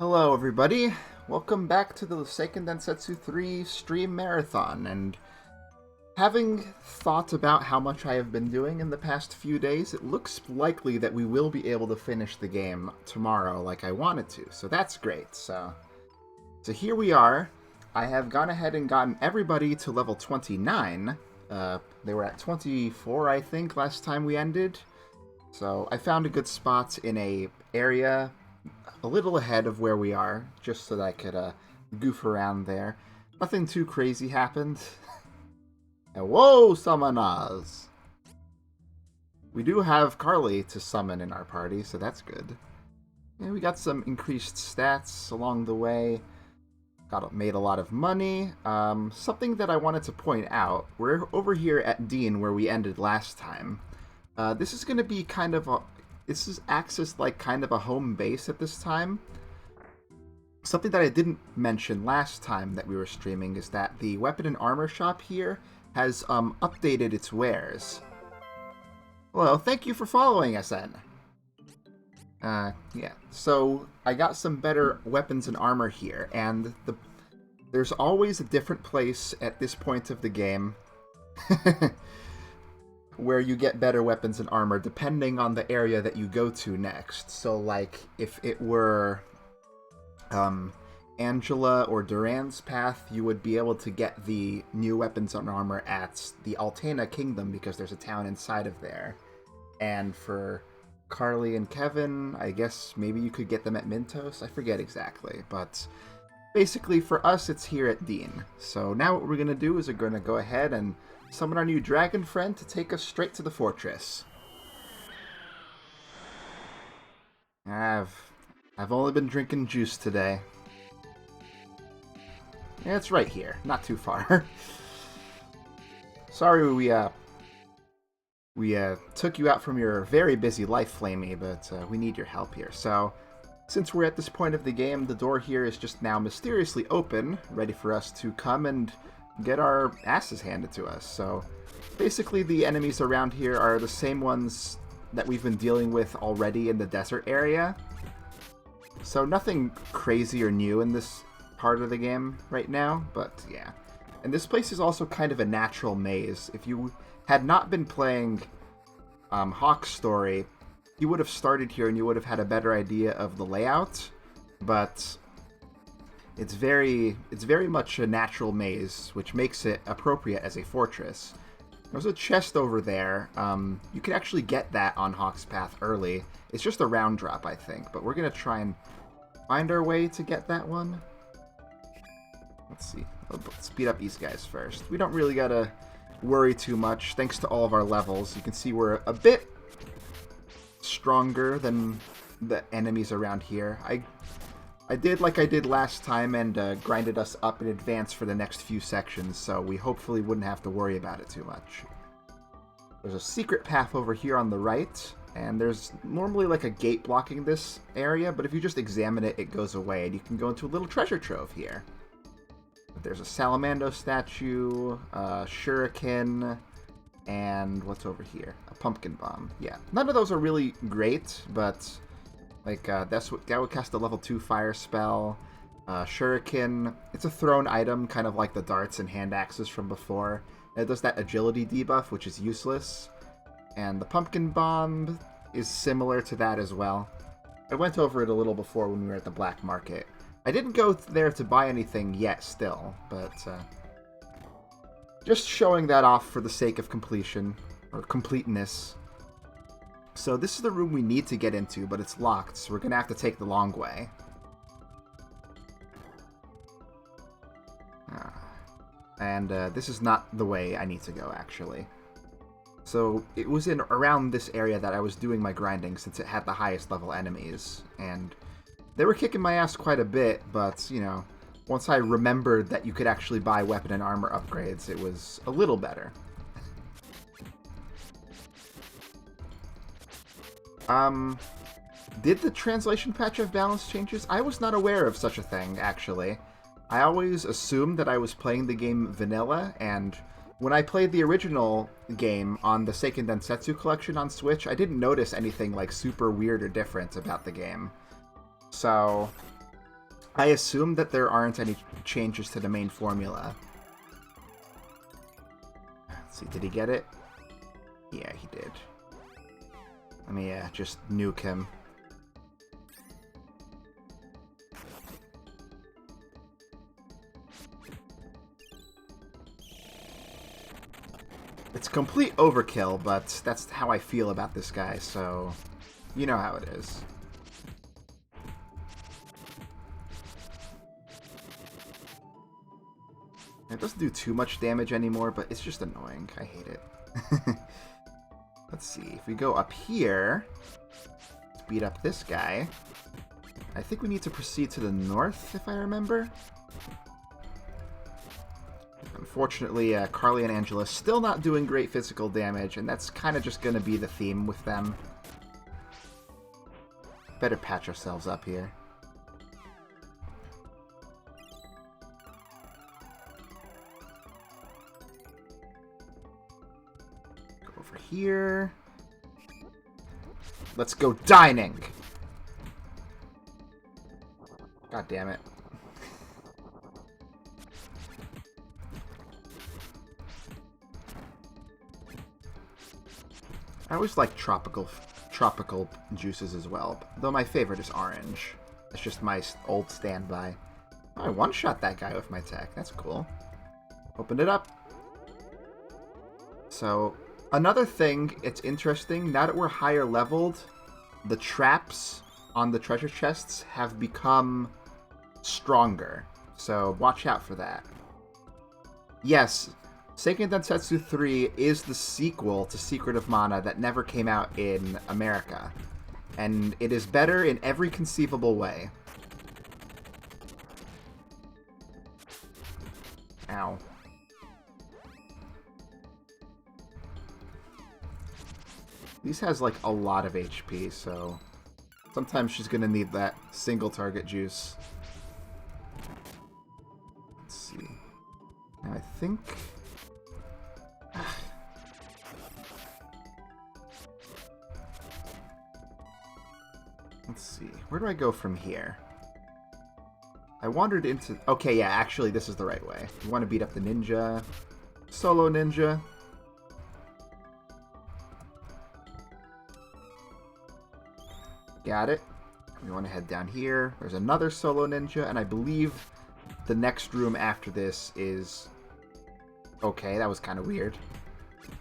Hello, everybody. Welcome back to the Seiken Densetsu 3 stream marathon. And having thought about how much I have been doing in the past few days, it looks likely that we will be able to finish the game tomorrow like I wanted to. So that's great. So here we are. I have gone ahead and gotten everybody to level 29. They were at 24, I think, last time we ended. So I found a good spot in a area a little ahead of where we are, just so that I could goof around there. Nothing too crazy happened. And whoa, summoners! We do have Carly to summon in our party, so that's good. And we got some increased stats along the way. Made a lot of money. Something that I wanted to point out, we're over here at Dean where we ended last time. This is going to be kind of a... This acts as like kind of a home base at this time. Something that I didn't mention last time that we were streaming is that the weapon and armor shop here has updated its wares. Well, thank you for following, SN. Yeah. So I got some better weapons and armor here, and there's always a different place at this point of the game where you get better weapons and armor depending on the area that you go to next. So, like, if it were Angela or Duran's path, you would be able to get the new weapons and armor at the Altena Kingdom because there's a town inside of there. And for Carly and Kevin, I guess maybe you could get them at Mintos? I forget exactly, but basically for us it's here at Dean. So now what we're going to do is we're going to go ahead and summon our new dragon friend to take us straight to the fortress. I've only been drinking juice today. Yeah, it's right here, not too far. Sorry we took you out from your very busy life, Flamey, but we need your help here. So, since we're at this point of the game, the door here is just now mysteriously open, ready for us to come and get our asses handed to us. So basically the enemies around here are the same ones that we've been dealing with already in the desert area. So nothing crazy or new in this part of the game right now, but yeah. And this place is also kind of a natural maze. If you had not been playing Hawk's story, you would have started here and you would have had a better idea of the layout, but it's very much a natural maze, which makes it appropriate as a fortress. There's a chest over there. You can actually get that on Hawk's Path early. It's just a round drop, I think, but we're going to try and find our way to get that one. Let's see. Let's speed up these guys first. We don't really got to worry too much, thanks to all of our levels. You can see we're a bit stronger than the enemies around here. I did like I did last time and grinded us up in advance for the next few sections, so we hopefully wouldn't have to worry about it too much. There's a secret path over here on the right, and there's normally like a gate blocking this area, but if you just examine it, it goes away, and you can go into a little treasure trove here. There's a Salamando statue, a shuriken, and what's over here? A pumpkin bomb. Yeah, none of those are really great, but like, that would cast a level 2 fire spell. Shuriken, it's a thrown item, kind of like the darts and hand axes from before. It does that agility debuff, which is useless. And the pumpkin bomb is similar to that as well. I went over it a little before when we were at the black market. I didn't go there to buy anything yet still, but just showing that off for the sake of completion, or completeness. So this is the room we need to get into, but it's locked, so we're going to have to take the long way. And this is not the way I need to go, actually. So it was in around this area that I was doing my grinding, since it had the highest level enemies. And they were kicking my ass quite a bit, but, you know, once I remembered that you could actually buy weapon and armor upgrades, it was a little better. Did the translation patch have balance changes? I was not aware of such a thing, actually. I always assumed that I was playing the game vanilla, and when I played the original game on the Seiken Densetsu collection on Switch, I didn't notice anything like super weird or different about the game. So I assume that there aren't any changes to the main formula. Let's see, did he get it? Yeah, he did. Let me just nuke him. It's complete overkill, but that's how I feel about this guy, so you know how it is. It doesn't do too much damage anymore, but it's just annoying. I hate it. Let's see. If we go up here, let's beat up this guy. I think we need to proceed to the north, if I remember. Unfortunately, Carly and Angela still not doing great physical damage, and that's kind of just going to be the theme with them. Better patch ourselves up here. Go over here. Let's go dining! God damn it. I always like tropical juices as well, though my favorite is orange. It's just my old standby. Oh, I one-shot that guy with my tech. That's cool. Opened it up. So, another thing, it's interesting, now that we're higher leveled, the traps on the treasure chests have become stronger. So, watch out for that. Yes, Seiken Densetsu 3 is the sequel to Secret of Mana that never came out in America. And it is better in every conceivable way. Ow. These has like a lot of HP, so sometimes she's gonna need that single target juice. Let's see. Now I think... Let's see. Where do I go from here? I wandered into... Okay, yeah, actually, this is the right way. You want to beat up the ninja. Solo ninja. Got it. We want to head down here. There's another solo ninja, and I believe the next room after this is... Okay, that was kind of weird.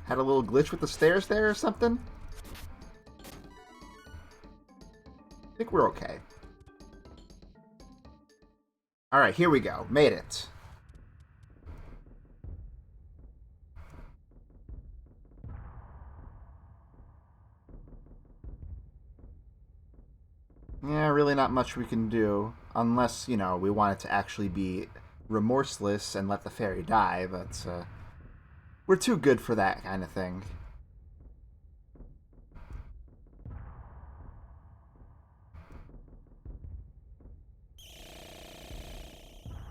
Had a little glitch with the stairs there or something? I think we're okay. Alright, here we go. Made it. Yeah, really not much we can do. Unless, you know, we want it to actually be remorseless and let the fairy die, but we're too good for that kind of thing.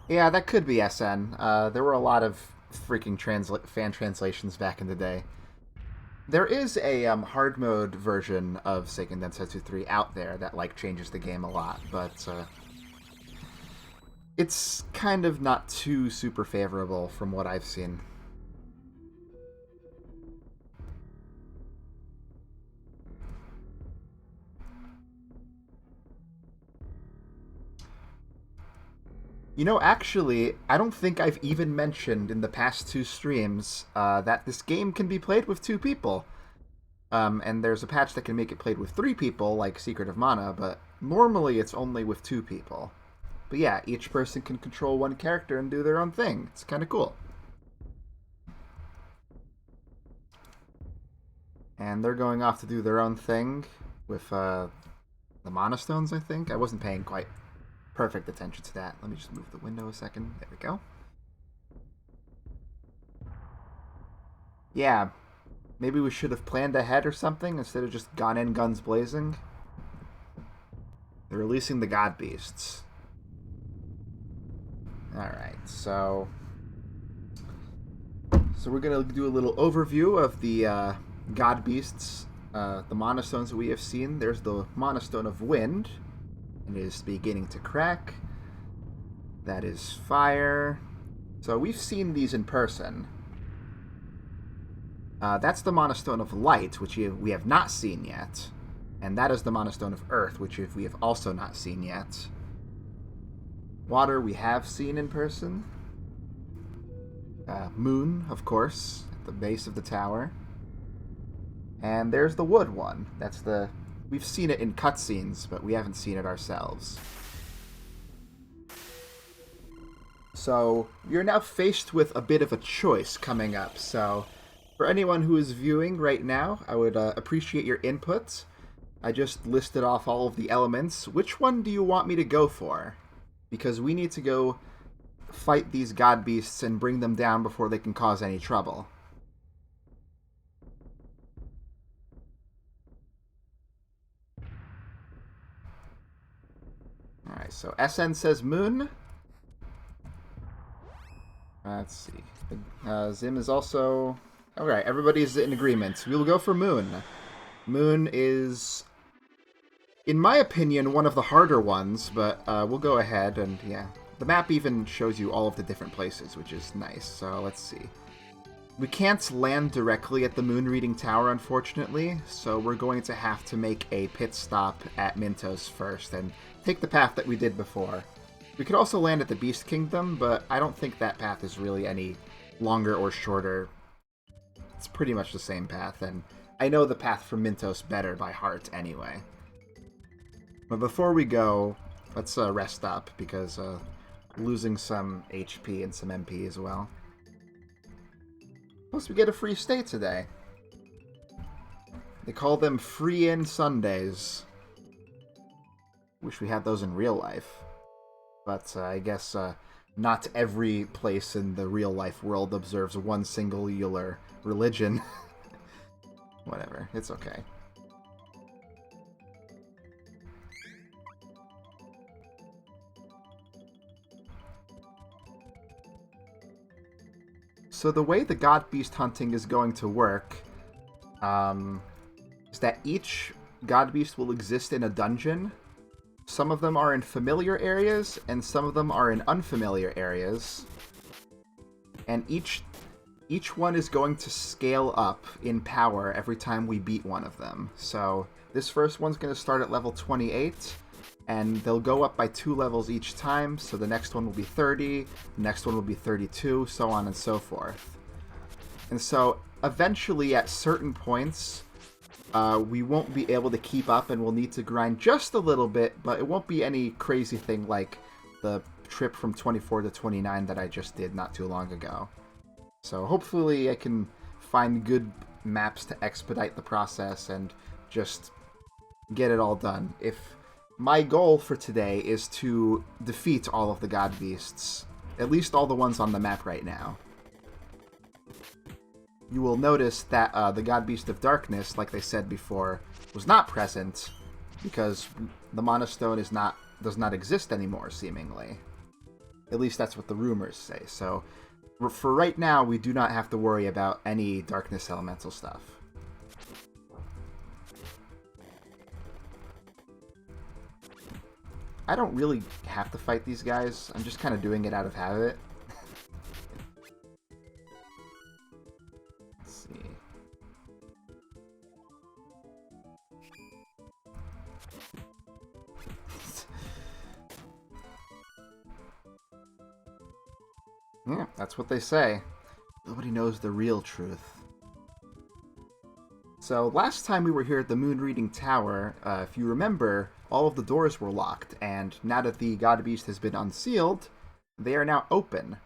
Yeah, that could be SN. There were a lot of freaking fan translations back in the day. There is a hard mode version of Seiken Densetsu 3 out there that like changes the game a lot, but it's kind of not too super favorable from what I've seen. You know, actually, I don't think I've even mentioned in the past 2 streams that this game can be played with 2 people. And there's a patch that can make it played with 3 people, like Secret of Mana, but normally it's only with 2 people. But yeah, each person can control one character and do their own thing. It's kind of cool. And they're going off to do their own thing with the Mana Stones, I think. I wasn't paying quite perfect attention to that. Let me just move the window a second. There we go. Yeah, maybe we should have planned ahead or something instead of just gone in guns blazing. They're releasing the God Beasts. Alright, so we're going to do a little overview of the God Beasts, the Mana Stones that we have seen. There's the Mana Stone of Wind. It is beginning to crack. That is fire. So we've seen these in person. That's the Monostone of Light, which we have not seen yet. And that is the Monostone of Earth, which we have also not seen yet. Water we have seen in person. Moon, of course, at the base of the tower. And there's the wood one. That's the... We've seen it in cutscenes, but we haven't seen it ourselves. So, you're now faced with a bit of a choice coming up. So, for anyone who is viewing right now, I would appreciate your input. I just listed off all of the elements. Which one do you want me to go for? Because we need to go fight these god beasts and bring them down before they can cause any trouble. Alright, so SN says moon. Let's see. Zim is also... Alright, everybody's in agreement. We'll go for moon. Moon is, in my opinion, one of the harder ones, but we'll go ahead and, yeah. The map even shows you all of the different places, which is nice, so let's see. We can't land directly at the Moon Reading Tower, unfortunately, so we're going to have to make a pit stop at Mintos first and take the path that we did before. We could also land at the Beast Kingdom, but I don't think that path is really any longer or shorter. It's pretty much the same path, and I know the path from Mintos better by heart anyway. But before we go, let's rest up, because losing some HP and some MP as well. Plus we get a free stay today. They call them free-in Sundays. Wish we had those in real life. But I guess not every place in the real-life world observes one singular religion. Whatever, it's okay. So the way the God Beast hunting is going to work is that each God Beast will exist in a dungeon. Some of them are in familiar areas, and some of them are in unfamiliar areas. And each one is going to scale up in power every time we beat one of them. So this first one's going to start at level 28, and they'll go up by 2 levels each time, so the next one will be 30, the next one will be 32, so on and so forth. And so eventually at certain points, we won't be able to keep up and we'll need to grind just a little bit, but it won't be any crazy thing like the trip from 24 to 29 that I just did not too long ago. So hopefully I can find good maps to expedite the process and just get it all done. My goal for today is to defeat all of the God Beasts, at least all the ones on the map right now. You will notice that the God Beast of Darkness, like they said before, was not present because the Monostone does not exist anymore, seemingly. At least that's what the rumors say. So for right now, we do not have to worry about any Darkness Elemental stuff. I don't really have to fight these guys. I'm just kind of doing it out of habit. Let's see. Yeah, that's what they say. Nobody knows the real truth. So last time we were here at the Moon Reading Tower, if you remember, all of the doors were locked, and now that the God Beast has been unsealed, they are now open.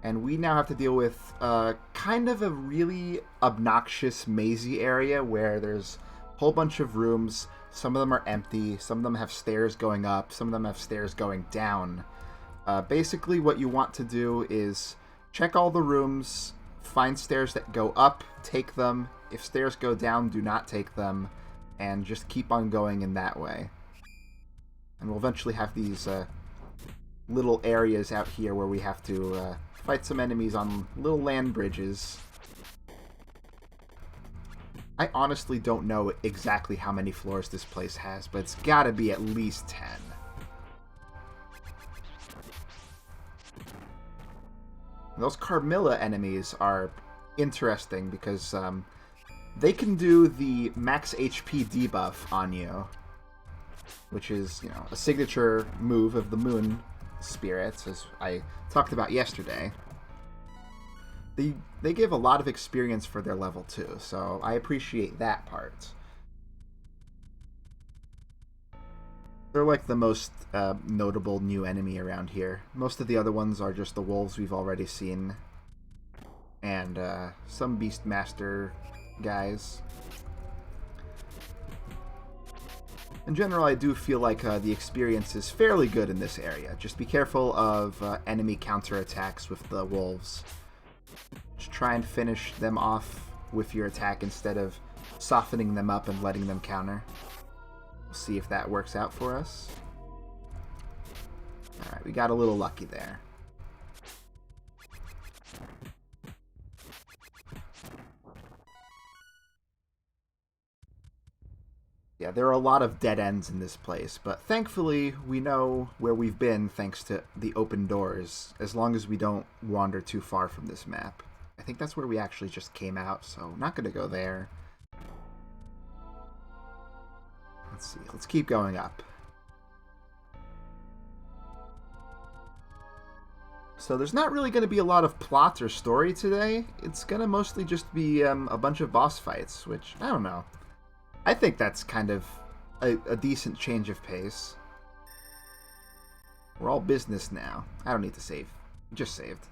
And we now have to deal with kind of a really obnoxious, mazy area where there's a whole bunch of rooms. Some of them are empty, some of them have stairs going up, some of them have stairs going down. Basically what you want to do is check all the rooms, find stairs that go up, take them. If stairs go down, do not take them, and just keep on going in that way. And we'll eventually have these little areas out here where we have to fight some enemies on little land bridges. I honestly don't know exactly how many floors this place has, but it's gotta be at least 10. Those Carmilla enemies are interesting because they can do the max HP debuff on you, which is, you know, a signature move of the Moon Spirits, as I talked about yesterday. They give a lot of experience for their level 2, so I appreciate that part. They're like the most notable new enemy around here. Most of the other ones are just the wolves we've already seen, and some Beastmaster guys. In general, I do feel like the experience is fairly good in this area. Just be careful of enemy counterattacks with the wolves. Just try and finish them off with your attack instead of softening them up and letting them counter. We'll see if that works out for us. Alright, we got a little lucky there. Yeah, there are a lot of dead ends in this place, but thankfully we know where we've been thanks to the open doors, as long as we don't wander too far from this map. I think that's where we actually just came out, so I'm not going to go there. Let's see, let's keep going up. So there's not really going to be a lot of plot or story today. It's going to mostly just be a bunch of boss fights, which, I don't know. I think that's kind of a decent change of pace. We're all business now. I don't need to save. Just saved.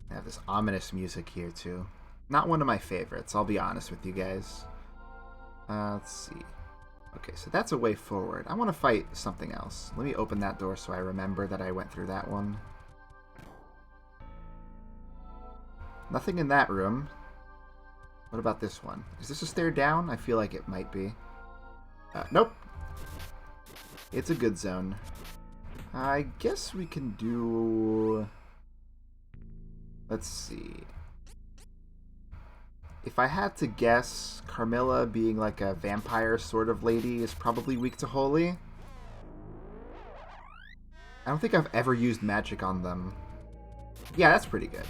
I have this ominous music here, too. Not one of my favorites, I'll be honest with you guys. Let's see. Okay, so that's a way forward. I want to fight something else. Let me open that door so I remember that I went through that one. Nothing in that room. What about this one? Is this a stair down? I feel like it might be. Nope. It's a good zone. I guess we can do... Let's see. If I had to guess, Carmilla being like a vampire sort of lady is probably weak to holy. I don't think I've ever used magic on them. Yeah, that's pretty good.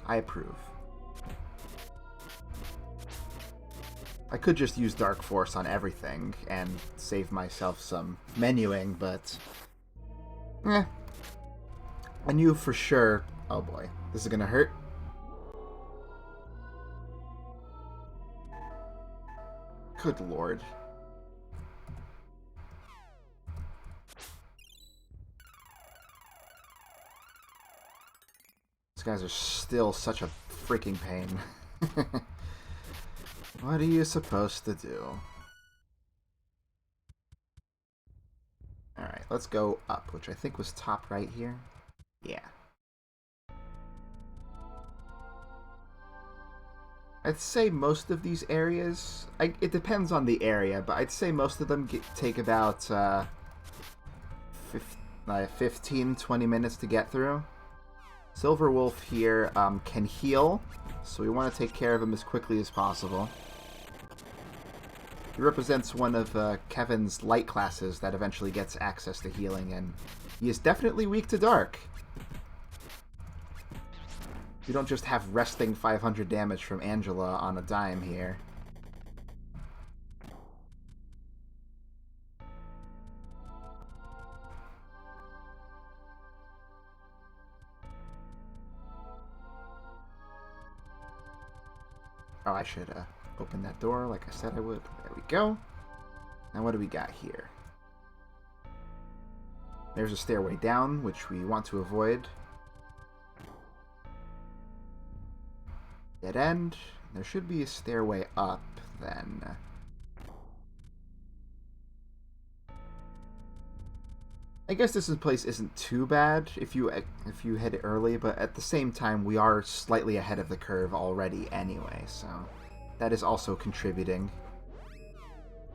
I approve. I could just use Dark Force on everything and save myself some menuing, but... I knew for sure... Oh boy, this is gonna hurt. Good lord. These guys are still such a freaking pain. What are you supposed to do? Alright, let's go up, which I think was top right here. Yeah. I'd say most of these areas, it depends on the area, but I'd say most of them take about 15-20 minutes to get through. Silver Wolf here can heal, so we want to take care of him as quickly as possible. He represents one of Kevin's light classes that eventually gets access to healing, and he is definitely weak to dark. You don't just have resting 500 damage from Angela on a dime here. Oh, I should open that door like I said I would. There we go. Now what do we got here? There's a stairway down, which we want to avoid. Dead end. There should be a stairway up, then. I guess this place isn't too bad if you hit it early, but at the same time, we are slightly ahead of the curve already anyway, so that is also contributing.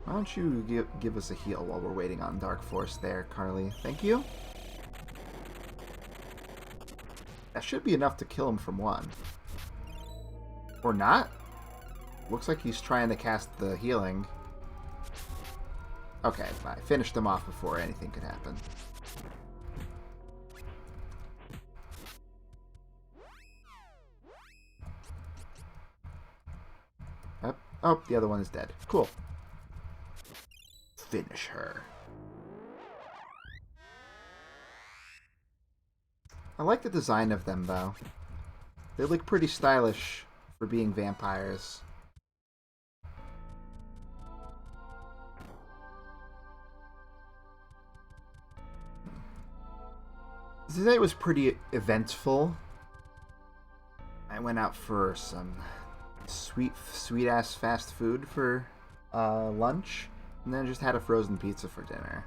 Why don't you give us a heal while we're waiting on Dark Force there, Carly? Thank you. That should be enough to kill him from one. Or not? Looks like he's trying to cast the healing. Okay, I finished him off before anything could happen. Oh, the other one is dead. Cool. Finish her. I like the design of them, though. They look pretty stylish for being vampires. Today was pretty eventful. I went out for some sweet-ass fast food for lunch, and then just had a frozen pizza for dinner.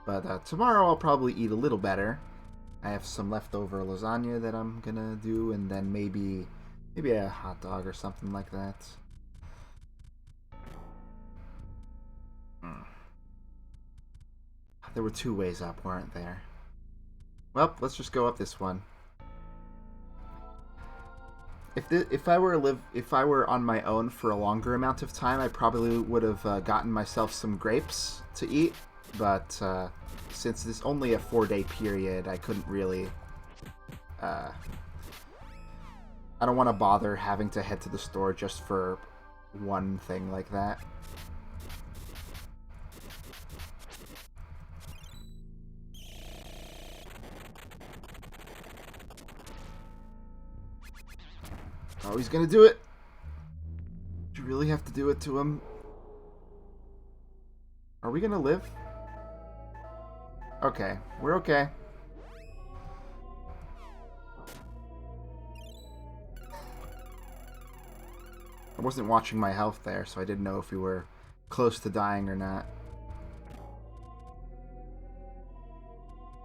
But tomorrow I'll probably eat a little better. I have some leftover lasagna that I'm gonna do, and then maybe a hot dog or something like that. There were 2 ways up, weren't there? Well, let's just go up this one. If I were on my own for a longer amount of time, I probably would have gotten myself some grapes to eat. But since it's only a 4-day period, I couldn't really. I don't want to bother having to head to the store just for one thing like that. Oh, he's gonna do it! Did you really have to do it to him? Are we gonna live? Okay, we're okay. I wasn't watching my health there, so I didn't know if we were close to dying or not.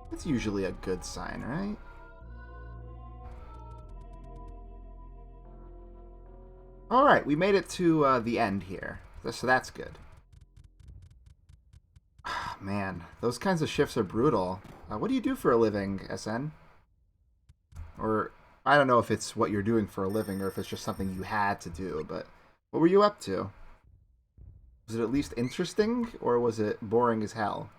That's usually a good sign, right? Alright, we made it to the end here, so that's good. Man, those kinds of shifts are brutal. What do you do for a living, SN? Or, I don't know if it's what you're doing for a living or if it's just something you had to do, but what were you up to? Was it at least interesting, or was it boring as hell?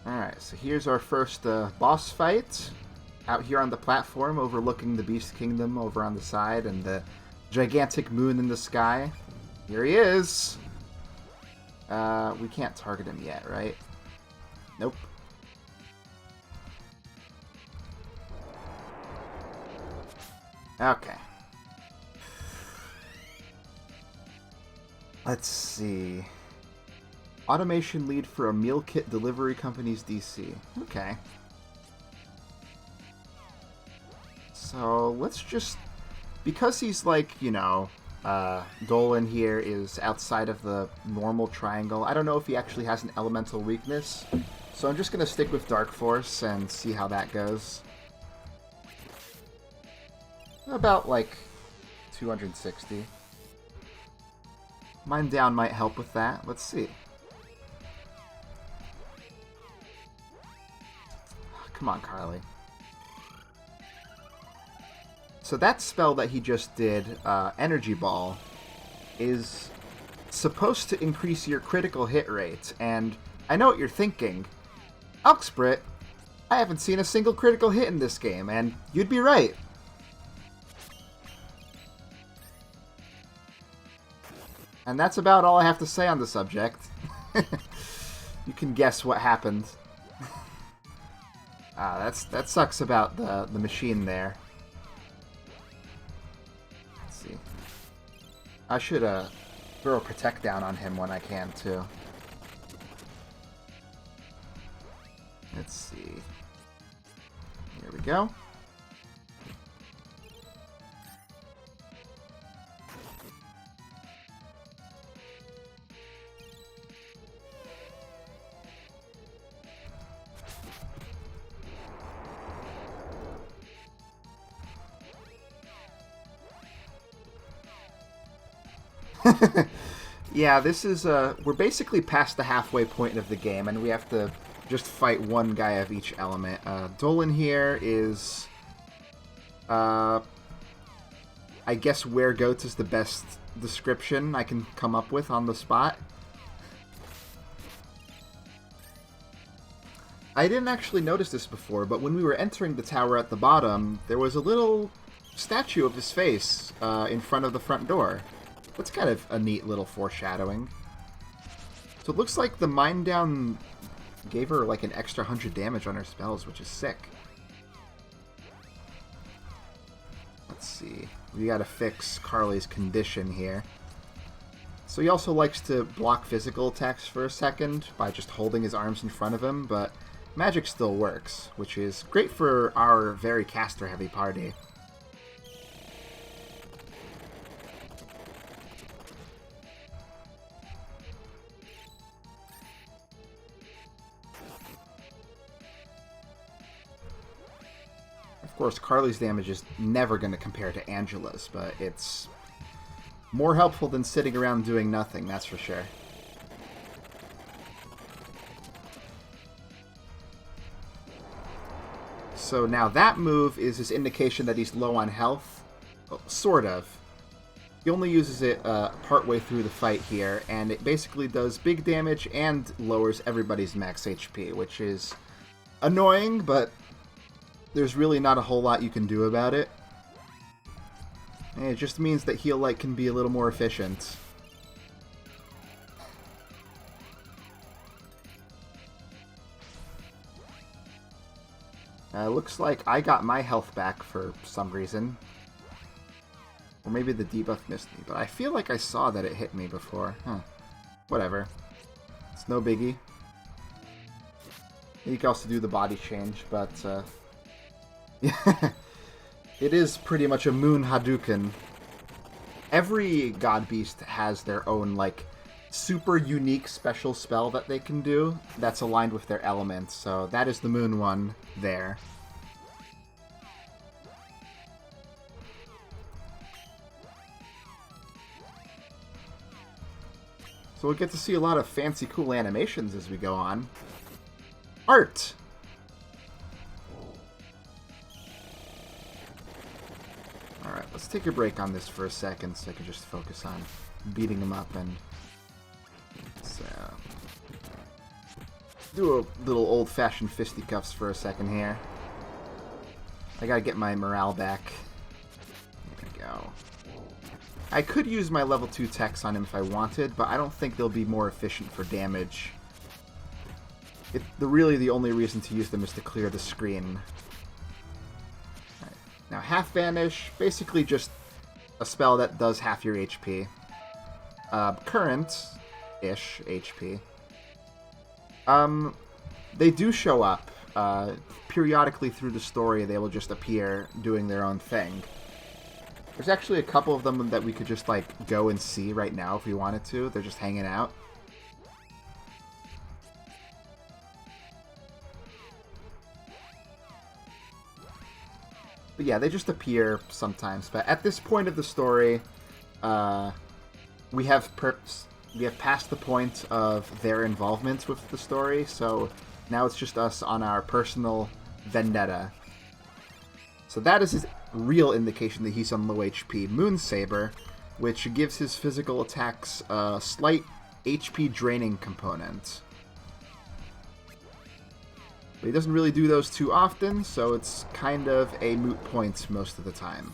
Alright, so here's our first boss fight. Out here on the platform, overlooking the Beast Kingdom over on the side and the gigantic moon in the sky. Here he is! We can't target him yet, right? Nope. Okay. Let's see. Automation lead for a meal kit delivery company's DC. Okay. So let's just... Because he's like, you know, Dolan here is outside of the normal triangle. I don't know if he actually has an elemental weakness. So I'm just going to stick with Dark Force and see how that goes. About like 260. Mind down might help with that. Let's see. Come on, Carly. So that spell that he just did, Energy Ball, is supposed to increase your critical hit rate. And I know what you're thinking. Uxbrit, I haven't seen a single critical hit in this game, and you'd be right. And that's about all I have to say on the subject. You can guess what happened. That sucks about the machine there. Let's see. I should throw a Protect down on him when I can too. Let's see. Here we go. Yeah, this is, we're basically past the halfway point of the game, and we have to just fight one guy of each element. Dolan here is, I guess where goats is the best description I can come up with on the spot. I didn't actually notice this before, but when we were entering the tower at the bottom, there was a little statue of his face in front of the front door. That's kind of a neat little foreshadowing. So it looks like the Mind Down gave her like an extra 100 damage on her spells, which is sick. Let's see. We gotta fix Carly's condition here. So he also likes to block physical attacks for a second by just holding his arms in front of him, but magic still works, which is great for our very caster-heavy party. Of course, Carly's damage is never going to compare to Angela's, but it's more helpful than sitting around doing nothing, that's for sure. So now that move is his indication that he's low on health. Well, sort of. He only uses it partway through the fight here, and it basically does big damage and lowers everybody's max HP, which is annoying, but there's really not a whole lot you can do about it. And it just means that Heal Light can be a little more efficient. Looks like I got my health back for some reason. Or maybe the debuff missed me, but I feel like I saw that it hit me before. Huh. Whatever. It's no biggie. You can also do the body change, but yeah, it is pretty much a Moon Hadouken. Every God Beast has their own, like, super unique special spell that they can do that's aligned with their element, so that is the Moon one there. So we'll get to see a lot of fancy, cool animations as we go on. Art! Alright, let's take a break on this for a second so I can just focus on beating them up and let's, do a little old-fashioned fisticuffs for a second here. I gotta get my morale back. There we go. I could use my level 2 techs on him if I wanted, but I don't think they'll be more efficient for damage. Really the only reason to use them is to clear the screen. Right. Now, Half Vanish, basically just a spell that does half your HP. Current-ish HP. They do show up. Periodically through the story, they will just appear doing their own thing. There's actually a couple of them that we could just, like, go and see right now if we wanted to. They're just hanging out. But yeah, they just appear sometimes. But at this point of the story, we have passed the point of their involvement with the story, so now it's just us on our personal vendetta. So that is his real indication that he's on low HP. Moon Saber, which gives his physical attacks a slight HP draining component. But he doesn't really do those too often, so it's kind of a moot point most of the time.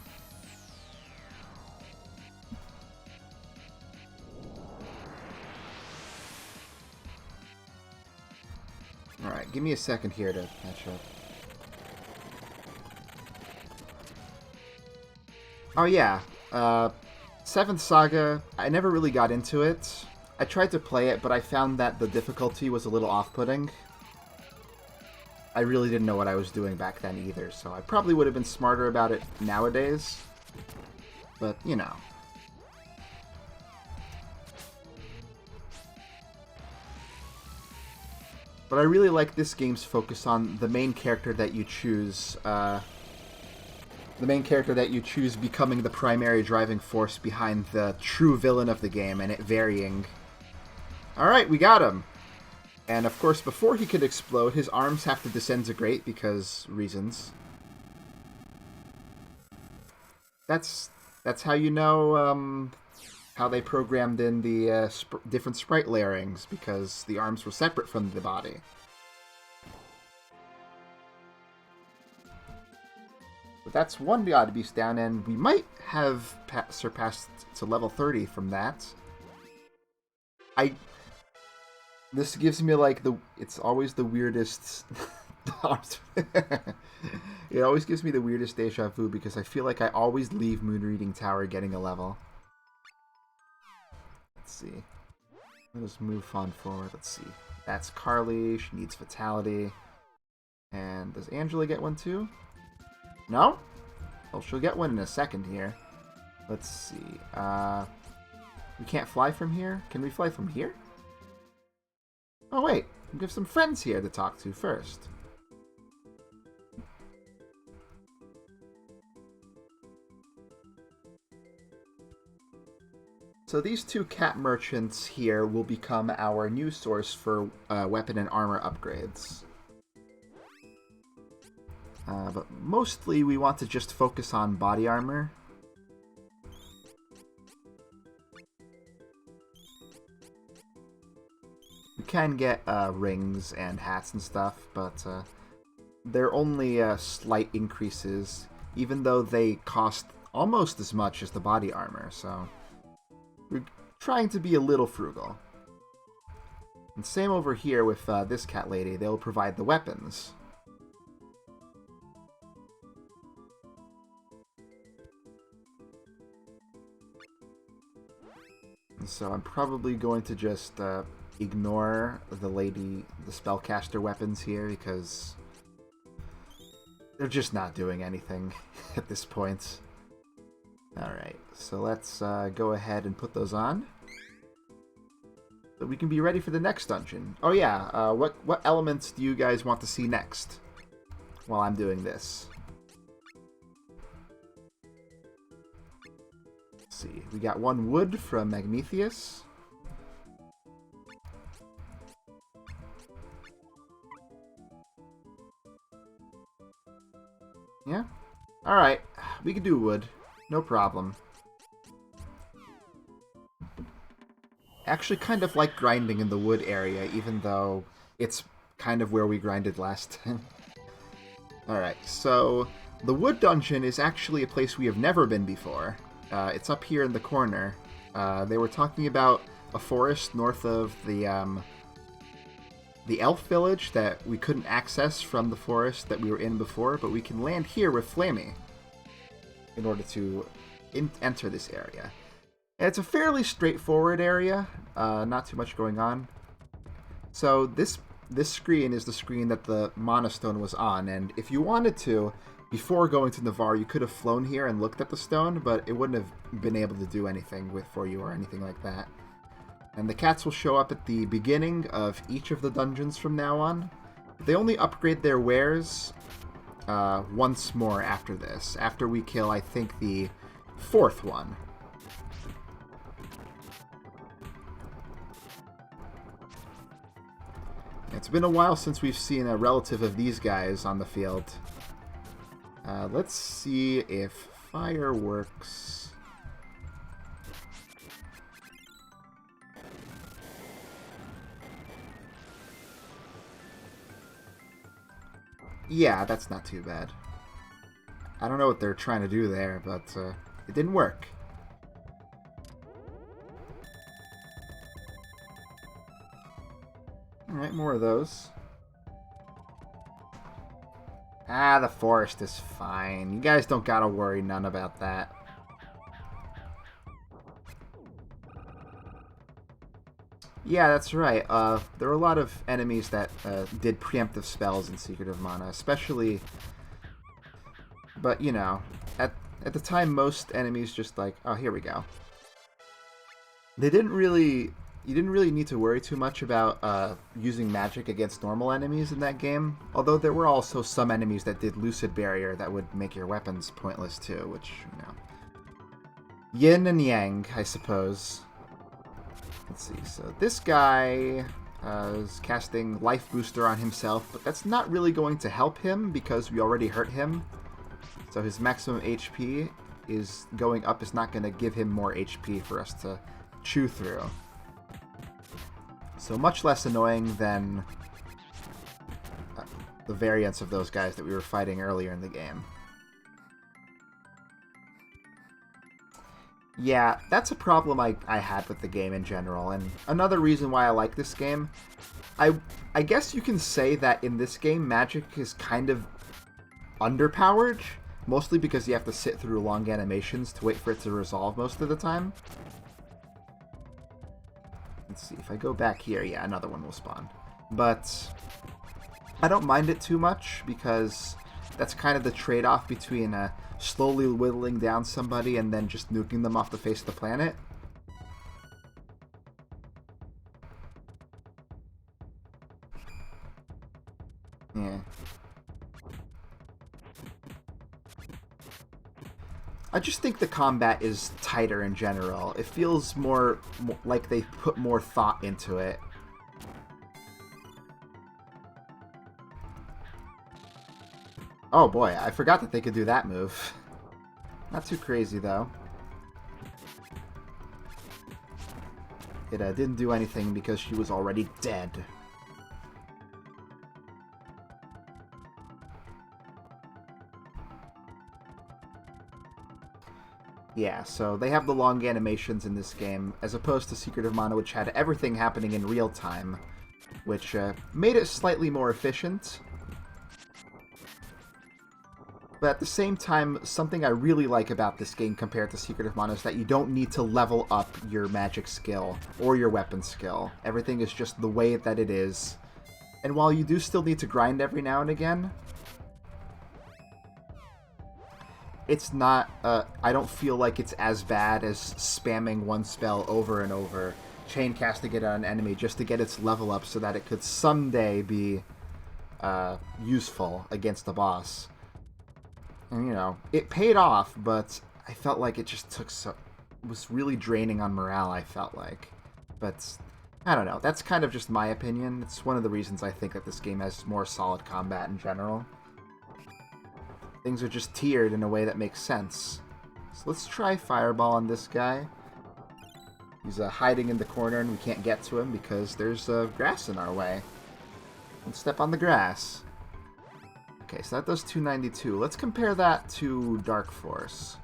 Alright, give me a second here to catch up. Oh yeah, 7th Saga, I never really got into it. I tried to play it, but I found that the difficulty was a little off-putting. I really didn't know what I was doing back then either, so I probably would have been smarter about it nowadays. But, you know. But I really like this game's focus on the main character that you choose. the main character that you choose becoming the primary driving force behind the true villain of the game, and it varying. Alright, we got him! And of course, before he could explode, his arms have to disintegrate because reasons. That's how you know how they programmed in the different sprite layerings, because the arms were separate from the body. But that's one God Beast down, and we might have surpassed to level 30 from that. This gives me like it's always the weirdest. It always gives me the weirdest deja vu because I feel like I always leave Moon Reading Tower getting a level. Let's see. Let's move on forward. Let's see. That's Carly. She needs Fatality. And does Angela get one too? No? Well, she'll get one in a second here. Let's see. We can't fly from here? Can we fly from here? Oh, wait. We have some friends here to talk to first. So these two cat merchants here will become our new source for weapon and armor upgrades. But mostly we want to just focus on body armor. We can get rings and hats and stuff, but they're only slight increases, even though they cost almost as much as the body armor, so we're trying to be a little frugal. And same over here with this cat lady, they'll provide the weapons. And so I'm probably going to just ignore the spellcaster weapons here because they're just not doing anything at this point. Alright, so let's go ahead and put those on. So we can be ready for the next dungeon. Oh yeah, what elements do you guys want to see next while I'm doing this? Let's see, we got one wood from Magmethius. Yeah? Alright, we can do wood. No problem. Actually kind of like grinding in the wood area, even though it's kind of where we grinded last time. Alright, so the wood dungeon is actually a place we have never been before. It's up here in the corner. They were talking about a forest north of the elf village that we couldn't access from the forest that we were in before, but we can land here with Flamey in order to enter this area. And it's a fairly straightforward area, not too much going on. So this screen is the screen that the Mana Stone was on, and if you wanted to, before going to Navarre, you could have flown here and looked at the stone, but it wouldn't have been able to do anything for you or anything like that. And the cats will show up at the beginning of each of the dungeons from now on. They only upgrade their wares once more after this, after we kill, I think, the fourth one. It's been a while since we've seen a relative of these guys on the field. Let's see if fire works. Yeah, that's not too bad. I don't know what they're trying to do there, but it didn't work. Alright, more of those. Ah, the forest is fine. You guys don't gotta worry none about that. Yeah, that's right. There are a lot of enemies that did preemptive spells in Secret of Mana, especially... But, you know, at the time, most enemies just like, oh, here we go. They didn't really you didn't really need to worry too much about using magic against normal enemies in that game, although there were also some enemies that did Lucid Barrier that would make your weapons pointless too, which, you know. Yin and yang, I suppose. Let's see, so this guy is casting Life Booster on himself, but that's not really going to help him because we already hurt him. So his maximum HP is going up is not going to give him more HP for us to chew through. So much less annoying than the variants of those guys that we were fighting earlier in the game. Yeah, that's a problem I had with the game in general, and another reason why I like this game. I guess you can say that in this game, magic is kind of underpowered, mostly because you have to sit through long animations to wait for it to resolve most of the time. Let's see, if I go back here, yeah, another one will spawn. But I don't mind it too much, because that's kind of the trade-off between slowly whittling down somebody and then just nuking them off the face of the planet. Yeah. I just think the combat is tighter in general. It feels more like they put more thought into it. Oh boy, I forgot that they could do that move. Not too crazy though. It didn't do anything because she was already dead. Yeah, so they have the long animations in this game, as opposed to Secret of Mana, which had everything happening in real time, which made it slightly more efficient. But at the same time, something I really like about this game compared to Secret of Mana is that you don't need to level up your magic skill or your weapon skill. Everything is just the way that it is. And while you do still need to grind every now and again, it's not, I don't feel like it's as bad as spamming one spell over and over, chain casting it on an enemy just to get its level up so that it could someday be useful against the boss. And, you know, it paid off, but I felt like it just took so... It was really draining on morale, I felt like. But, I don't know. That's kind of just my opinion. It's one of the reasons I think that this game has more solid combat in general. Things are just tiered in a way that makes sense. So let's try Fireball on this guy. He's hiding in the corner and we can't get to him because there's grass in our way. Let's step on the grass. Okay, so that does 292. Let's compare that to Dark Force,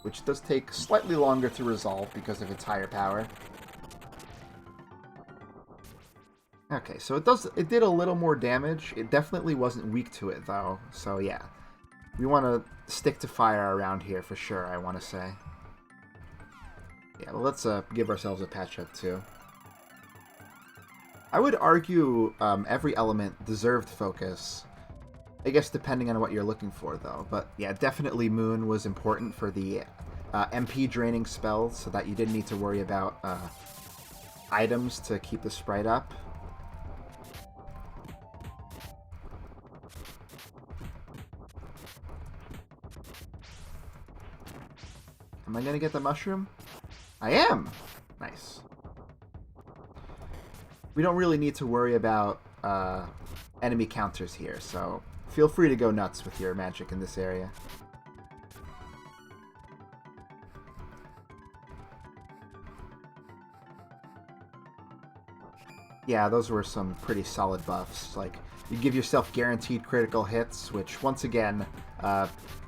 which does take slightly longer to resolve because of its higher power. Okay, so it did a little more damage. It definitely wasn't weak to it, though. So, yeah. We want to stick to fire around here for sure, I want to say. Yeah, well, let's give ourselves a patch-up, too. I would argue every element deserved focus. I guess depending on what you're looking for, though. But, yeah, definitely Moon was important for the MP draining spells, so that you didn't need to worry about items to keep the sprite up. Am I going to get the mushroom? I am! Nice. We don't really need to worry about enemy counters here, so feel free to go nuts with your magic in this area. Yeah, those were some pretty solid buffs. Like, you give yourself guaranteed critical hits, which, once again,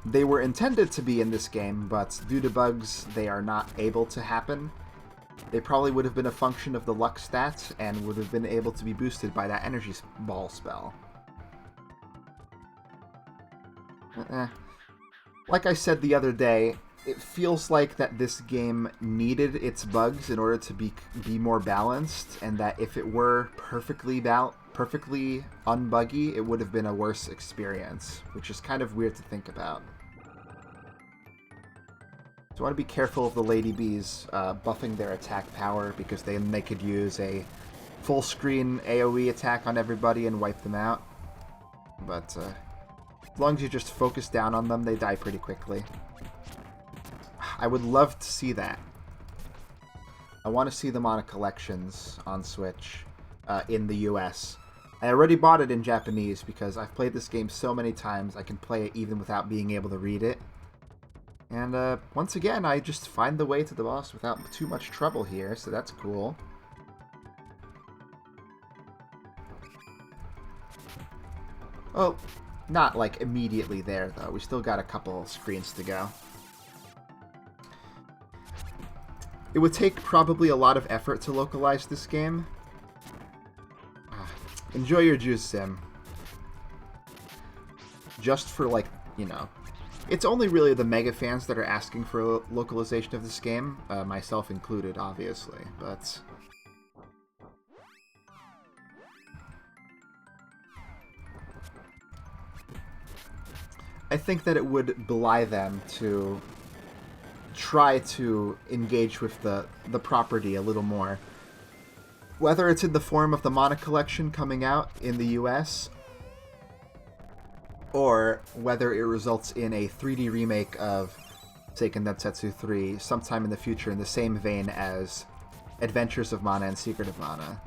they were intended to be in this game, but due to bugs, they are not able to happen. They probably would have been a function of the luck stat, and would have been able to be boosted by that energy ball spell. Like I said the other day, it feels like that this game needed its bugs in order to be more balanced, and that if it were perfectly unbuggy, it would have been a worse experience, which is kind of weird to think about. So I want to be careful of the Lady Bees buffing their attack power, because then they could use a full screen AoE attack on everybody and wipe them out. But as long as you just focus down on them, they die pretty quickly. I would love to see that. I want to see the Mana Collections on Switch in the US. I already bought it in Japanese because I've played this game so many times I can play it even without being able to read it. And once again, I just find the way to the boss without too much trouble here, so that's cool. Oh, not like immediately there though. We still got a couple screens to go. It would take probably a lot of effort to localize this game. Enjoy your juice, Sim. Just for, like, you know... It's only really the mega fans that are asking for localization of this game, myself included, obviously, but... I think that it would belie them to try to engage with the property a little more. Whether it's in the form of the Mana Collection coming out in the US, or whether it results in a 3D remake of Seiken Densetsu 3 sometime in the future in the same vein as Adventures of Mana and Secret of Mana.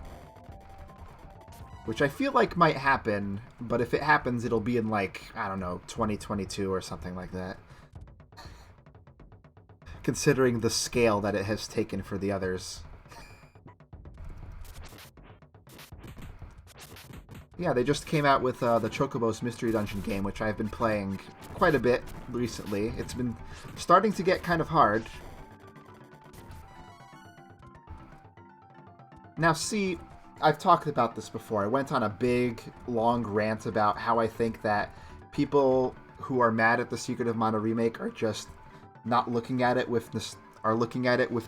Which I feel like might happen, but if it happens, it'll be in, like, I don't know, 2022 or something like that. Considering the scale that it has taken for the others. Yeah, they just came out with the Chocobo's Mystery Dungeon game, which I've been playing quite a bit recently. It's been starting to get kind of hard. Now, see, I've talked about this before. I went on a big, long rant about how I think that people who are mad at the Secret of Mana remake are just not looking at it with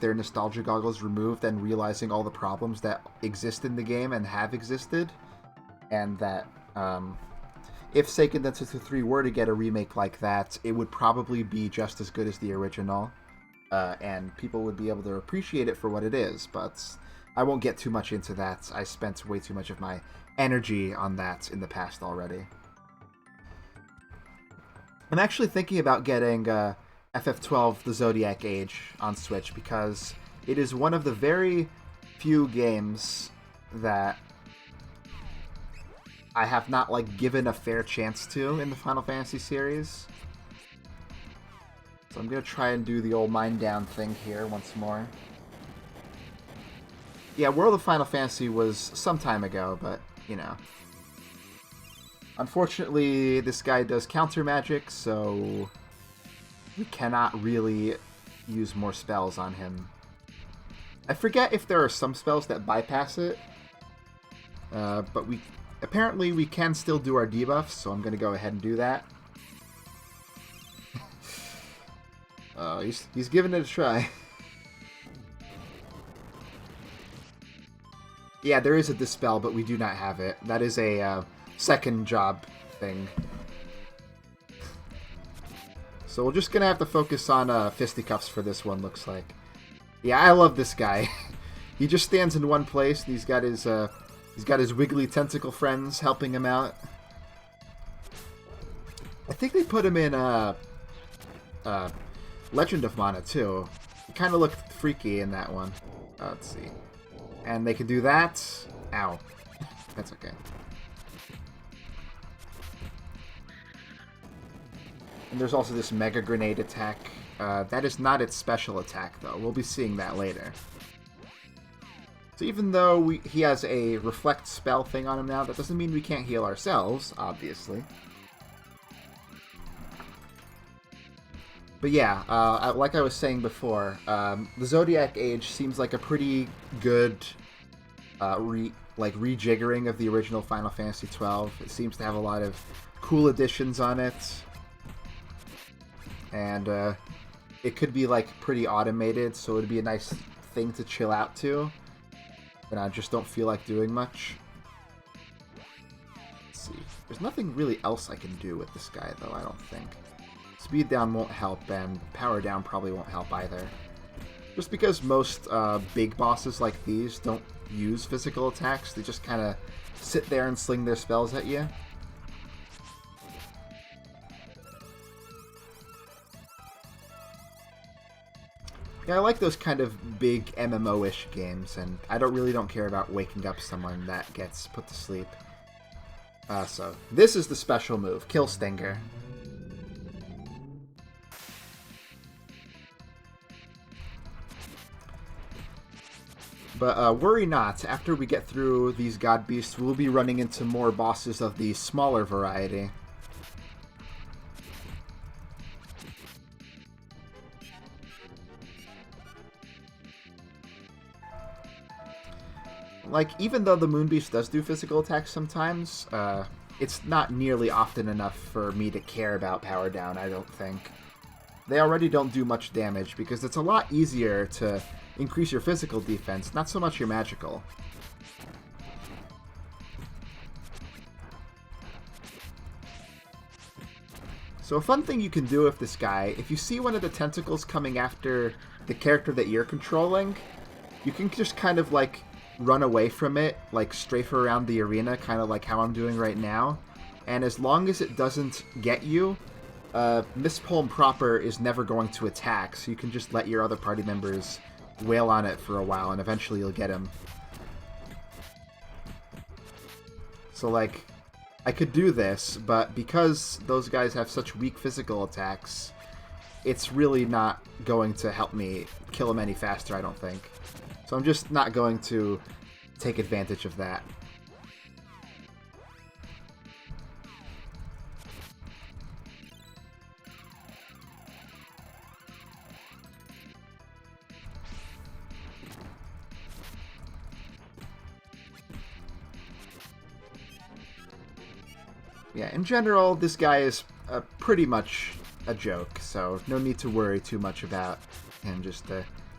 their nostalgia goggles removed and realizing all the problems that exist in the game and have existed. And that if Seiken Densetsu 3 were to get a remake like that, it would probably be just as good as the original, and people would be able to appreciate it for what it is, but I won't get too much into that. I spent way too much of my energy on that in the past already. I'm actually thinking about getting FF12 The Zodiac Age on Switch, because it is one of the very few games that I have not, like, given a fair chance to in the Final Fantasy series. So I'm going to try and do the old mind down thing here once more. Yeah, World of Final Fantasy was some time ago, but, you know. Unfortunately, this guy does counter magic, so we cannot really use more spells on him. I forget if there are some spells that bypass it, but apparently we can still do our debuffs, so I'm going to go ahead and do that. He's giving it a try. Yeah, there is a dispel, but we do not have it. That is a second job thing. So we're just going to have to focus on fisticuffs for this one, looks like. Yeah, I love this guy. He just stands in one place, and he's got his wiggly tentacle friends helping him out. I think they put him in Legend of Mana, too. He kind of looked freaky in that one. Let's see. And they can do that. Ow. That's okay. And there's also this Mega Grenade attack. That is not its special attack, though. We'll be seeing that later. So even though he has a reflect spell thing on him now, that doesn't mean we can't heal ourselves, obviously. But yeah, like I was saying before, the Zodiac Age seems like a pretty good rejiggering of the original Final Fantasy XII. It seems to have a lot of cool additions on it. And it could be like pretty automated, so it would be a nice thing to chill out to. And I just don't feel like doing much. Let's see. There's nothing really else I can do with this guy, though, I don't think. His speed down won't help, and power down probably won't help either. Just because most big bosses like these don't use physical attacks, they just kind of sit there and sling their spells at you. Yeah, I like those kind of big MMO-ish games, and I really don't care about waking up someone that gets put to sleep. So, this is the special move, Kill Stinger. But worry not, after we get through these God Beasts, we'll be running into more bosses of the smaller variety. Like, even though the Moon Beast does do physical attacks sometimes, it's not nearly often enough for me to care about power down, I don't think. They already don't do much damage, because it's a lot easier to increase your physical defense, not so much your magical. So a fun thing you can do with this guy, if you see one of the tentacles coming after the character that you're controlling, you can just kind of like run away from it, like strafe around the arena, kind of like how I'm doing right now. And as long as it doesn't get you, Miss Palm proper is never going to attack, so you can just let your other party members wail on it for a while, and eventually you'll get him. So, like, I could do this, but because those guys have such weak physical attacks, it's really not going to help me kill them any faster, I don't think. So I'm just not going to take advantage of that. Yeah, in general, this guy is pretty much a joke, so no need to worry too much about him. Just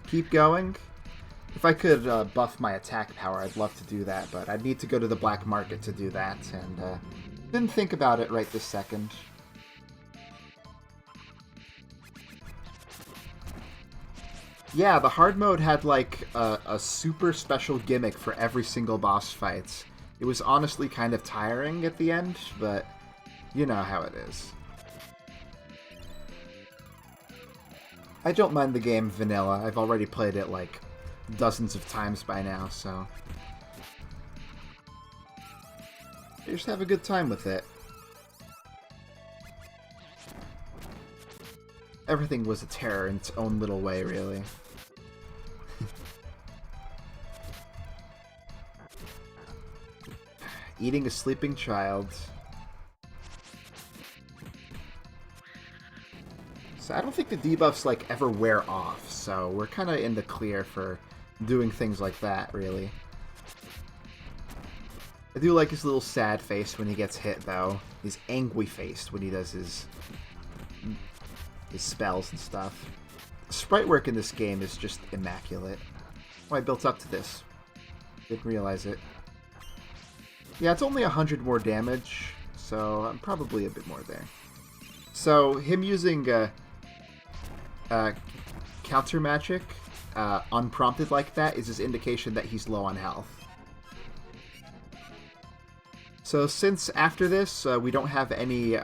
keep going. If I could buff my attack power, I'd love to do that, but I'd need to go to the black market to do that, and didn't think about it right this second. Yeah, the hard mode had like a super special gimmick for every single boss fight. It was honestly kind of tiring at the end, but you know how it is. I don't mind the game vanilla. I've already played it like dozens of times by now, so I just have a good time with it. Everything was a terror in its own little way, really. Eating a sleeping child. So I don't think the debuffs like ever wear off, so we're kind of in the clear for doing things like that, really. I do like his little sad face when he gets hit, though. His angry face when he does his spells and stuff. The sprite work in this game is just immaculate. Oh, I built up to this. Didn't realize it. Yeah, it's only 100 more damage, so I'm probably a bit more there. So, him using counter magic, unprompted like that, is his indication that he's low on health. So, since after this, we don't have any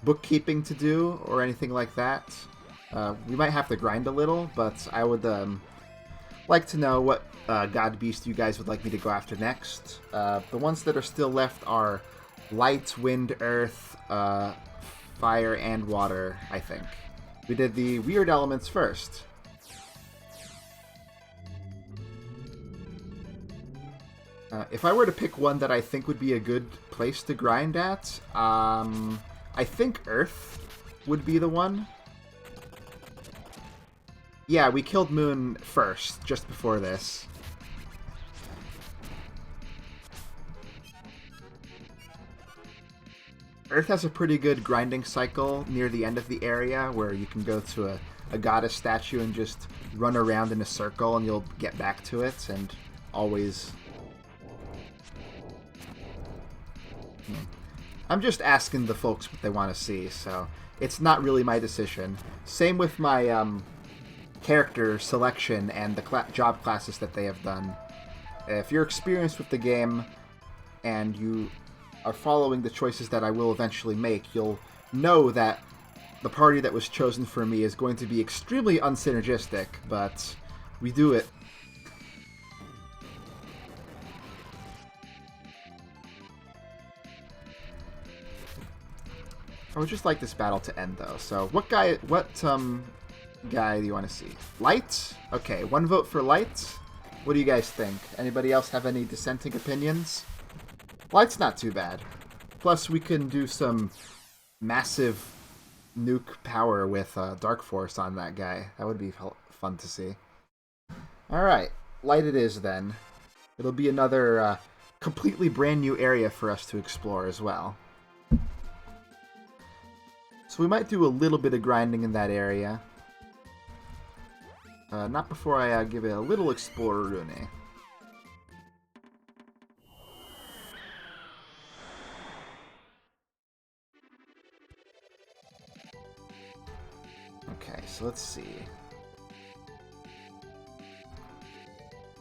bookkeeping to do or anything like that, we might have to grind a little, but I would like to know what God Beast you guys would like me to go after next. The ones that are still left are Light, Wind, Earth, Fire, and Water, I think. We did the weird elements first. If I were to pick one that I think would be a good place to grind at, I think Earth would be the one. Yeah, we killed Moon first, just before this. Earth has a pretty good grinding cycle near the end of the area, where you can go to a goddess statue and just run around in a circle and you'll get back to it, and always... I'm just asking the folks what they want to see, so it's not really my decision. Same with my character selection and the job classes that they have done. If you're experienced with the game and you are following the choices that I will eventually make, you'll know that the party that was chosen for me is going to be extremely unsynergistic, but we do it. I would just like this battle to end, though. So, what guy do you want to see? Light? Okay, 1 vote for Light. What do you guys think? Anybody else have any dissenting opinions? Light's not too bad. Plus, we can do some massive nuke power with Dark Force on that guy. That would be fun to see. Alright, Light it is, then. It'll be another completely brand new area for us to explore as well. So we might do a little bit of grinding in that area. Not before I give it a little Explorer Rune. Okay, so let's see.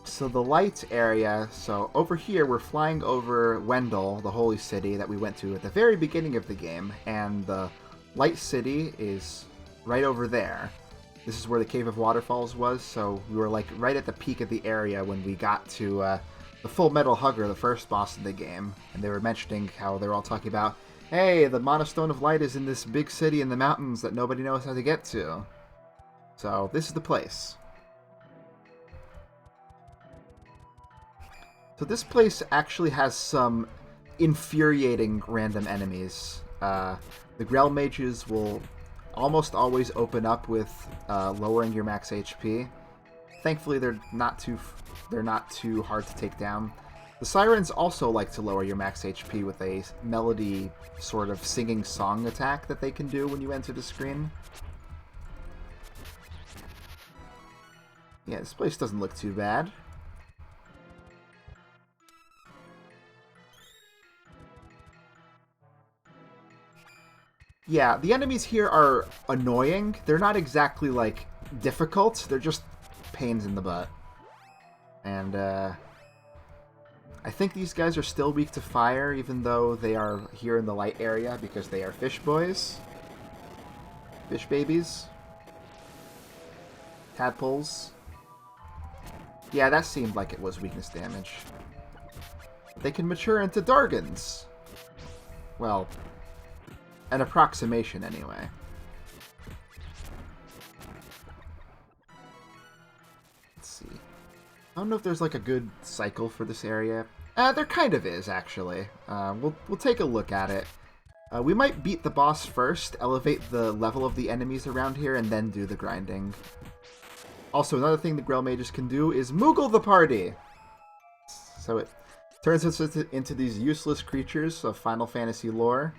So the light area, so over here we're flying over Wendell, the holy city that we went to at the very beginning of the game, and the Light City is right over there. This is where the Cave of Waterfalls was, so we were like right at the peak of the area when we got to the Full Metal Hugger, the first boss of the game, and they were mentioning how they were all talking about, hey, the Monostone of Light is in this big city in the mountains that nobody knows how to get to. So this is the place. So this place actually has some infuriating random enemies. The Grell Mages will almost always open up with lowering your max HP. Thankfully, they're not too hard to take down. The Sirens also like to lower your max HP with a melody sort of singing song attack that they can do when you enter the screen. Yeah, this place doesn't look too bad. Yeah, the enemies here are annoying. They're not exactly, like, difficult. They're just pains in the butt. And, I think these guys are still weak to fire, even though they are here in the light area, because they are fish boys. Fish babies. Tadpoles. Yeah, that seemed like it was weakness damage. They can mature into Dargans. Well, an approximation, anyway. Let's see. I don't know if there's like a good cycle for this area. There kind of is, actually. We'll take a look at it. We might beat the boss first, elevate the level of the enemies around here, and then do the grinding. Also, another thing the Grell Mages can do is Moogle the party! So it turns us into these useless creatures of Final Fantasy lore.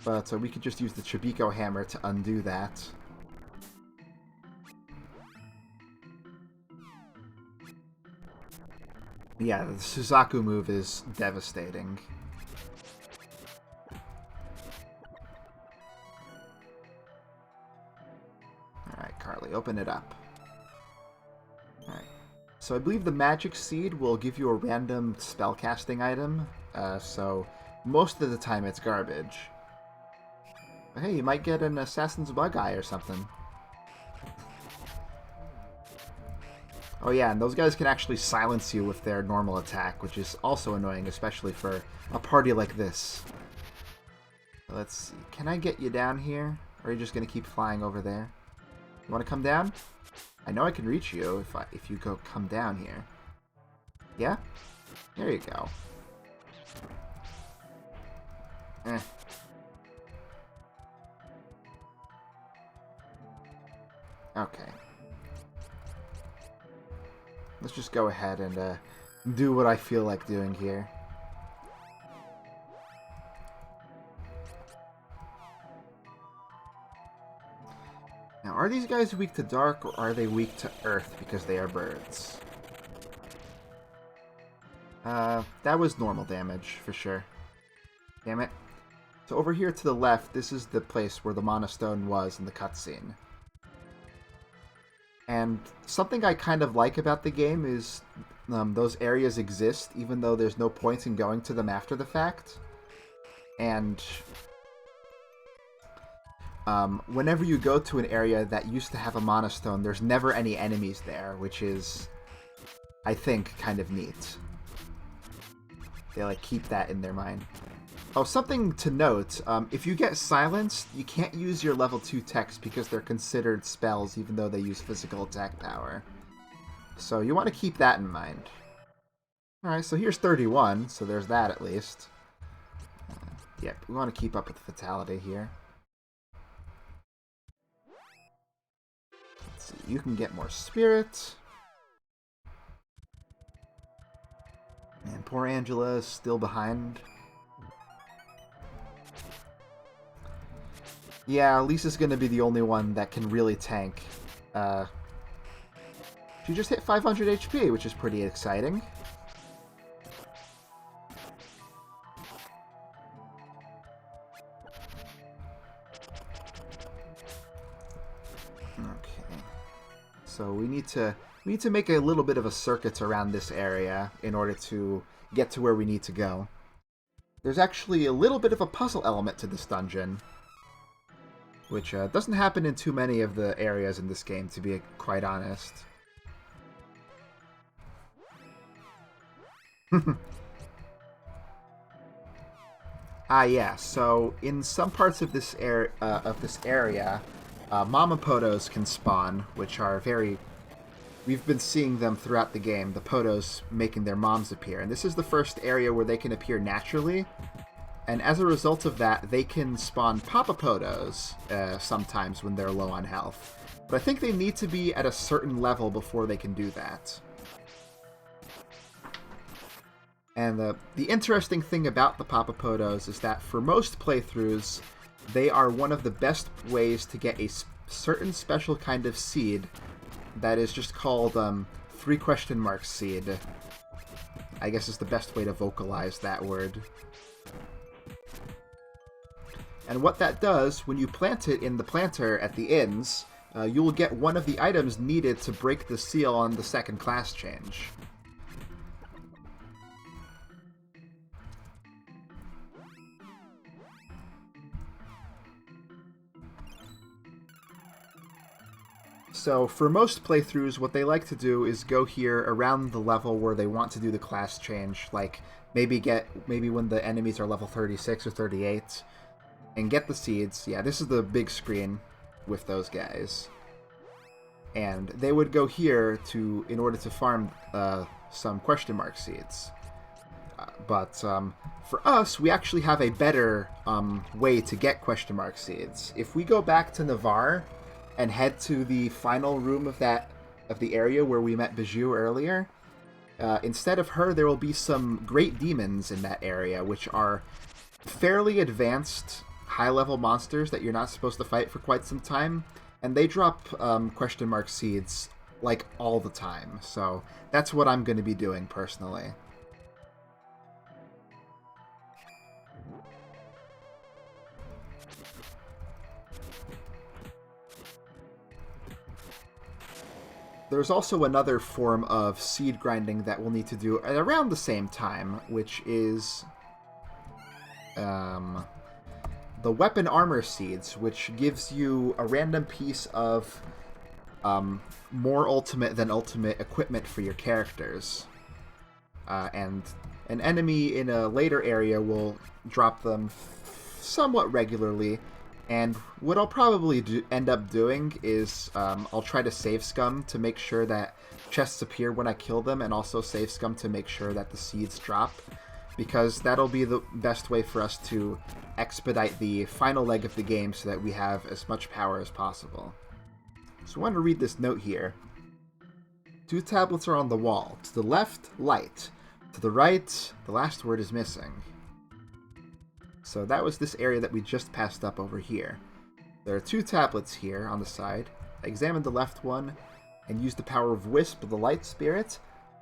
But we could just use the Chibiko Hammer to undo that. Yeah, the Suzaku move is devastating. Alright, Carly, open it up. Alright. So I believe the Magic Seed will give you a random spellcasting item. So most of the time it's garbage. But hey, you might get an Assassin's Bug Eye or something. Oh yeah, and those guys can actually silence you with their normal attack, which is also annoying, especially for a party like this. Let's see. Can I get you down here? Or are you just going to keep flying over there? You want to come down? I know I can reach you if you come down here. Yeah? There you go. Eh. Okay. Let's just go ahead and do what I feel like doing here. Now, are these guys weak to dark, or are they weak to earth because they are birds? That was normal damage, for sure. Damn it. So over here to the left, this is the place where the Mana Stone was in the cutscene. And something I kind of like about the game is those areas exist, even though there's no point in going to them after the fact. And whenever you go to an area that used to have a Mana Stone, there's never any enemies there, which is, I think, kind of neat. They like keep that in their mind. Oh, something to note, if you get silenced, you can't use your level 2 techs because they're considered spells even though they use physical attack power. So you want to keep that in mind. Alright, so here's 31, so there's that at least. Yep, we want to keep up with the fatality here. Let's see, you can get more spirit. And poor Angela is still behind. Yeah, Lisa's gonna be the only one that can really tank. She just hit 500 HP, which is pretty exciting. Okay. So we need to make a little bit of a circuit around this area in order to get to where we need to go. There's actually a little bit of a puzzle element to this dungeon, which doesn't happen in too many of the areas in this game, to be quite honest. Yeah, so in some parts of this area, Mamapodos can spawn, which are very... We've been seeing them throughout the game, the Podos making their moms appear. And this is the first area where they can appear naturally. And as a result of that, they can spawn Papapodos sometimes when they're low on health. But I think they need to be at a certain level before they can do that. And the interesting thing about the Papapodos is that for most playthroughs, they are one of the best ways to get a certain special kind of seed that is just called 3 seed. I guess is the best way to vocalize that word. And what that does, when you plant it in the planter at the inns, you will get one of the items needed to break the seal on the second class change. So for most playthroughs, what they like to do is go here around the level where they want to do the class change, like maybe when the enemies are level 36 or 38, and get the seeds. Yeah, this is the big screen with those guys. And they would go here in order to farm some seeds. But for us, we actually have a better way to get seeds. If we go back to Navarre and head to the final room of the area where we met Bijou earlier, instead of her, there will be some great demons in that area, which are fairly advanced, high-level monsters that you're not supposed to fight for quite some time, and they drop seeds like all the time. So that's what I'm going to be doing personally. There's also another form of seed grinding that we'll need to do at around the same time, which is the weapon armor seeds, which gives you a random piece of more ultimate than ultimate equipment for your characters. And an enemy in a later area will drop them somewhat regularly. And what I'll probably end up doing is I'll try to save scum to make sure that chests appear when I kill them, and also save scum to make sure that the seeds drop, because that'll be the best way for us to expedite the final leg of the game so that we have as much power as possible. So I want to read this note here. 2 tablets are on the wall. To the left, light. To the right, the last word is missing. So that was this area that we just passed up over here. There are 2 tablets here on the side. I examined the left one and used the power of Wisp of the Light Spirit.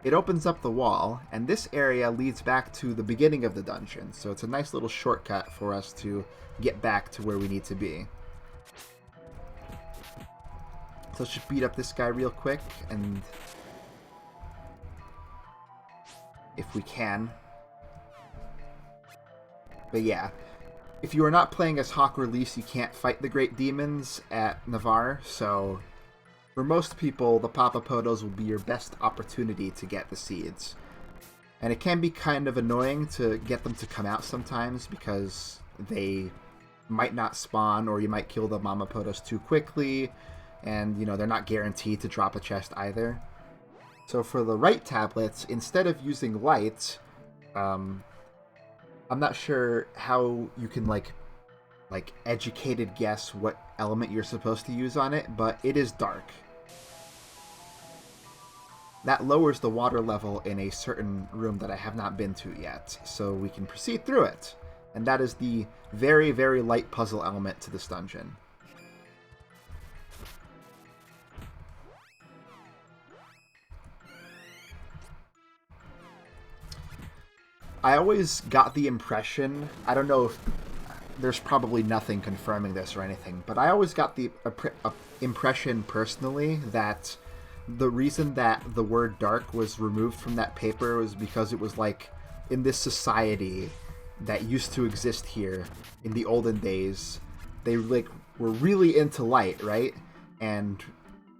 it opens up the wall, and this area leads back to the beginning of the dungeon. So it's a nice little shortcut for us to get back to where we need to be. So let's just beat up this guy real quick, and if we can. But yeah, if you are not playing as Hawk Release, you can't fight the Great Demons at Navarre, so for most people, the Papapotos will be your best opportunity to get the seeds. And it can be kind of annoying to get them to come out sometimes because they might not spawn, or you might kill the Mamapotos too quickly, and, you know, they're not guaranteed to drop a chest either. So for the right tablets, instead of using light, I'm not sure how you can, like educated guess what element you're supposed to use on it, but it is dark. That lowers the water level in a certain room that I have not been to yet, so we can proceed through it. And that is the very, very light puzzle element to this dungeon. I always got the impression, I don't know if there's probably nothing confirming this or anything, but I always got the impression personally that the reason that the word dark was removed from that paper was because it was like, in this society that used to exist here in the olden days, they like were really into light, right? And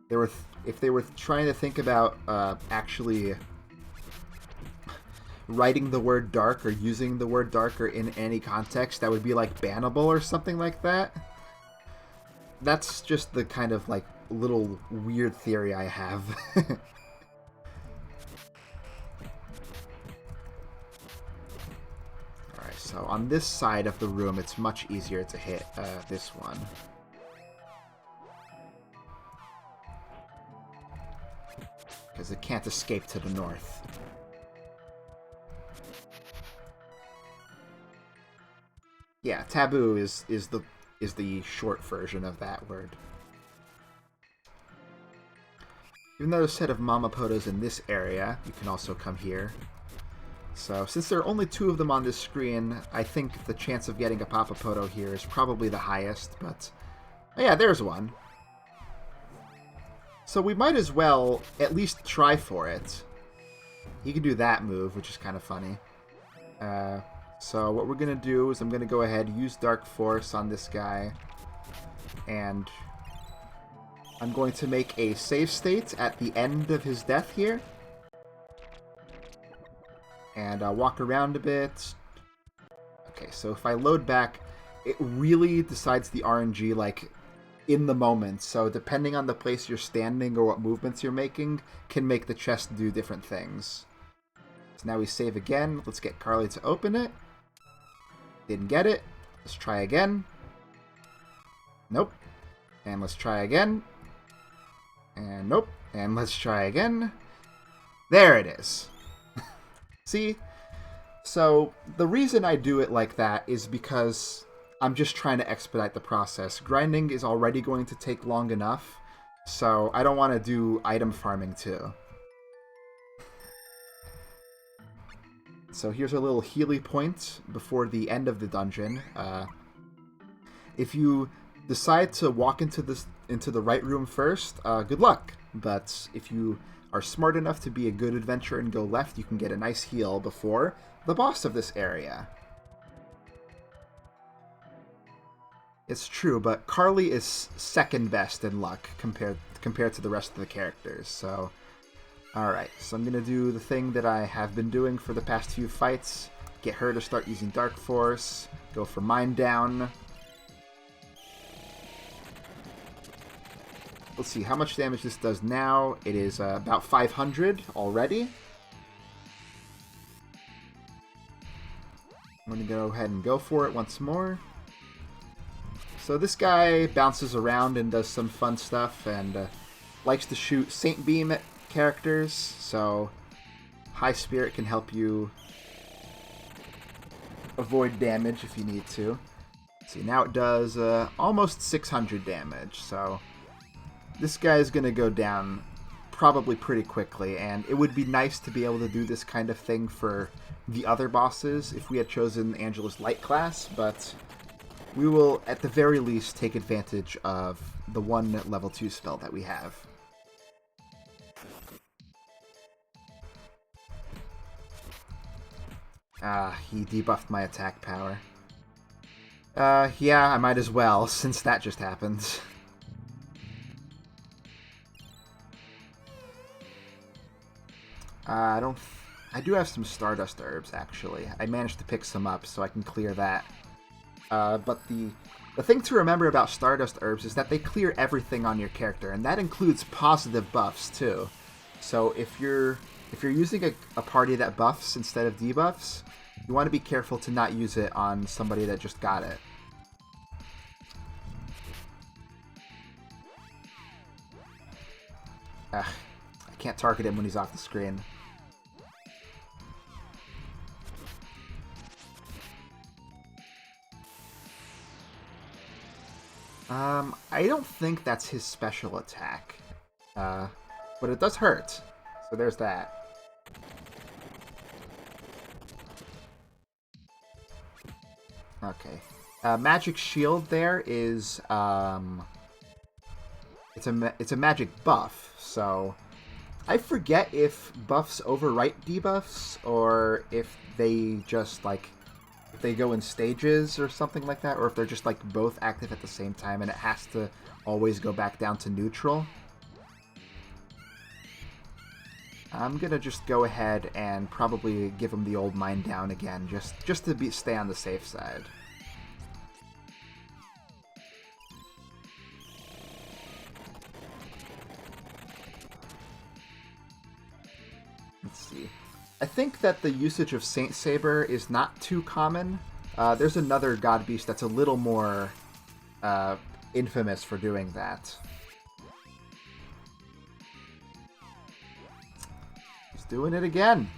they were if they were trying to think about actually writing the word dark or using the word dark or in any context, that would be like bannable or something like that. That's just the kind of like little weird theory I have. Alright, so on this side of the room, it's much easier to hit this one. Because it can't escape to the north. Yeah, taboo is the short version of that word. Even though there's a set of Mamapotos in this area, you can also come here. So, since there are only 2 of them on this screen, I think the chance of getting a Papapoto here is probably the highest, but oh yeah, there's one. So we might as well at least try for it. He can do that move, which is kind of funny. So what we're going to do is I'm going to go ahead, use Dark Force on this guy, and I'm going to make a save state at the end of his death here. And I'll walk around a bit. Okay, so if I load back, it really decides the RNG, like, in the moment. So depending on the place you're standing or what movements you're making, can make the chest do different things. So now we save again. Let's get Carly to open it. Didn't get it. Let's try again. Nope. And let's try again. And nope. And let's try again. There it is. See? So the reason I do it like that is because I'm just trying to expedite the process. Grinding is already going to take long enough, so I don't want to do item farming too. So here's a little Healy point before the end of the dungeon. If you decide to walk into the right room first, good luck. But if you are smart enough to be a good adventurer and go left, you can get a nice heal before the boss of this area. It's true, but Carly is second best in luck compared to the rest of the characters, so alright, so I'm going to do the thing that I have been doing for the past few fights. Get her to start using Dark Force. Go for Mind Down. Let's see how much damage this does now. It is about 500 already. I'm going to go ahead and go for it once more. So this guy bounces around and does some fun stuff and likes to shoot Saint Beam at characters, so High Spirit can help you avoid damage if you need to. See, now it does almost 600 damage, so this guy is going to go down probably pretty quickly, and it would be nice to be able to do this kind of thing for the other bosses if we had chosen Angela's Light class, but we will, at the very least, take advantage of the one level 2 spell that we have. He debuffed my attack power. Yeah, I might as well, since that just happened. I do have some Stardust Herbs, actually. I managed to pick some up, so I can clear that. But the thing to remember about Stardust Herbs is that they clear everything on your character, and that includes positive buffs, too. So if you're using a party that buffs instead of debuffs, you want to be careful to not use it on somebody that just got it. I can't target him when he's off the screen. I don't think that's his special attack. But it does hurt. So there's that. Okay. Magic Shield there is, it's a magic buff, so I forget if buffs overwrite debuffs, or if they just, like, if they go in stages or something like that, or if they're just, like, both active at the same time and it has to always go back down to neutral. I'm gonna just go ahead and probably give him the old Mind Down again, just to stay on the safe side. Let's see. I think that the usage of Saint Saber is not too common. There's another God Beast that's a little more infamous for doing that. He's doing it again.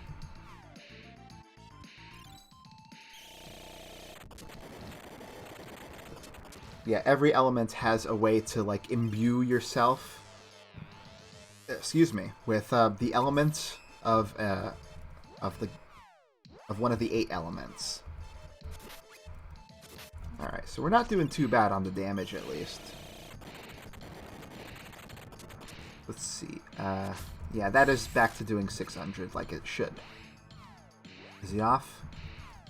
Yeah, every element has a way to, like, imbue yourself, excuse me, with the element of one of the 8 elements. Alright, so we're not doing too bad on the damage, at least. Let's see. Yeah, that is back to doing 600 like it should. Is he off?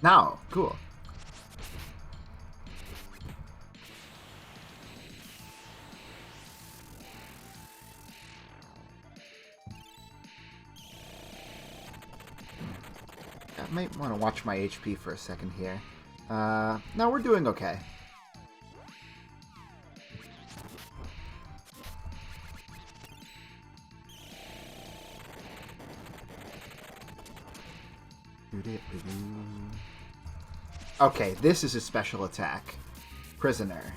No! Cool. I might want to watch my HP for a second here. No, we're doing okay. Okay, this is a special attack. Prisoner.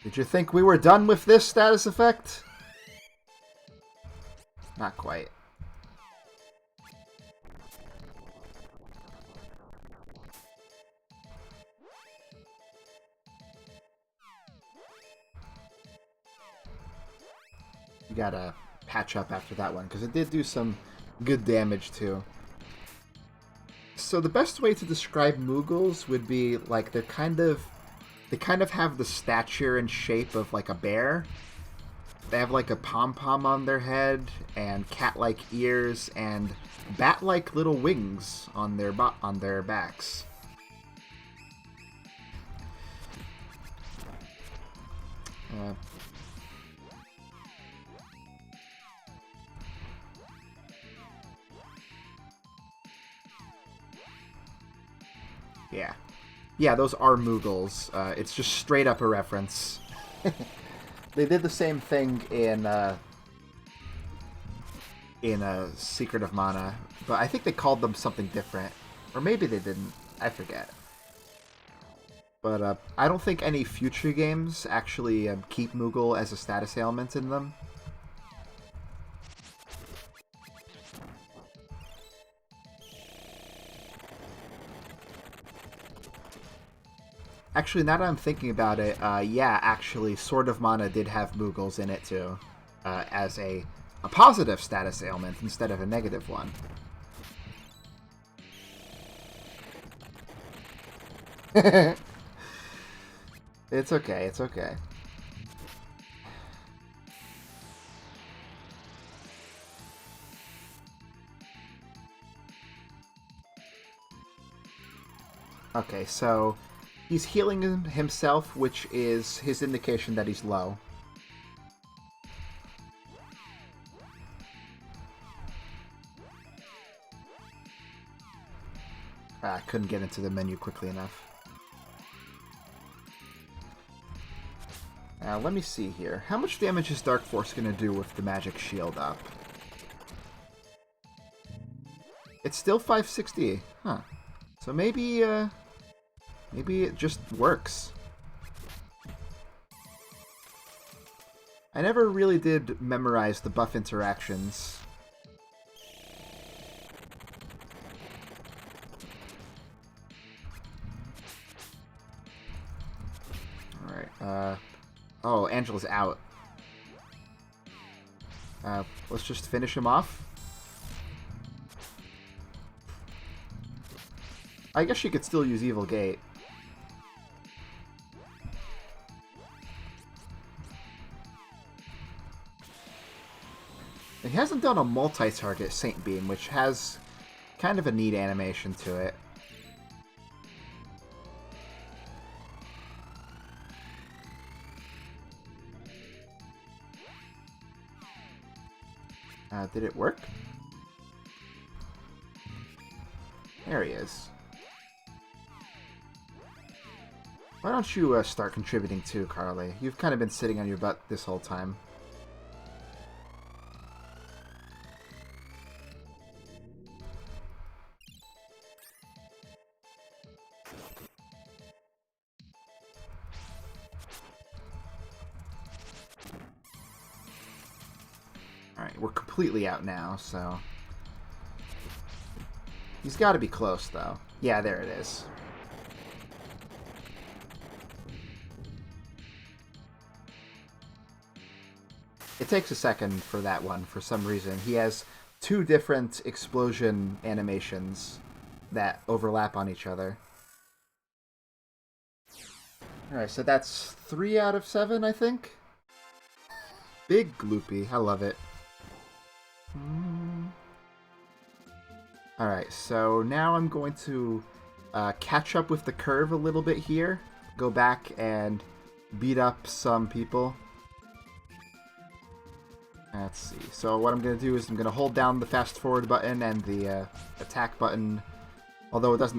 Did you think we were done with this status effect? Not quite. You gotta patch up after that one, because it did do some good damage too. So the best way to describe Moogles would be like they kind of have the stature and shape of like a bear. They have like a pom-pom on their head and cat-like ears and bat-like little wings on their backs. Yeah, those are Moogles. It's just straight up a reference. They did the same thing in Secret of Mana, but I think they called them something different. Or maybe they didn't. I forget. But I don't think any future games actually keep Moogle as a status ailment in them. Actually, now that I'm thinking about it, yeah, actually, Sword of Mana did have Moogles in it too, as a positive status ailment instead of a negative one. It's okay, it's okay. Okay, so he's healing himself, which is his indication that he's low. I couldn't get into the menu quickly enough. Now, let me see here. How much damage is Dark Force going to do with the magic shield up? It's still 560. Huh. So maybe it just works. I never really did memorize the buff interactions. Alright, oh, Angela's out. Let's just finish him off. I guess she could still use Evil Gate. He hasn't done a multi-target Saint Beam, which has kind of a neat animation to it. Did it work? There he is. Why don't you start contributing too, Carly? You've kind of been sitting on your butt this whole time. Alright, we're completely out now, so... He's got to be close, though. Yeah, there it is. It takes a second for that one, for some reason. He has two different explosion animations that overlap on each other. Alright, so that's 3 out of 7, I think? Big gloopy. I love it. Alright, so now I'm going to catch up with the curve a little bit here. Go back and beat up some people. Let's see. So what I'm going to do is I'm going to hold down the fast forward button and the attack button. Although it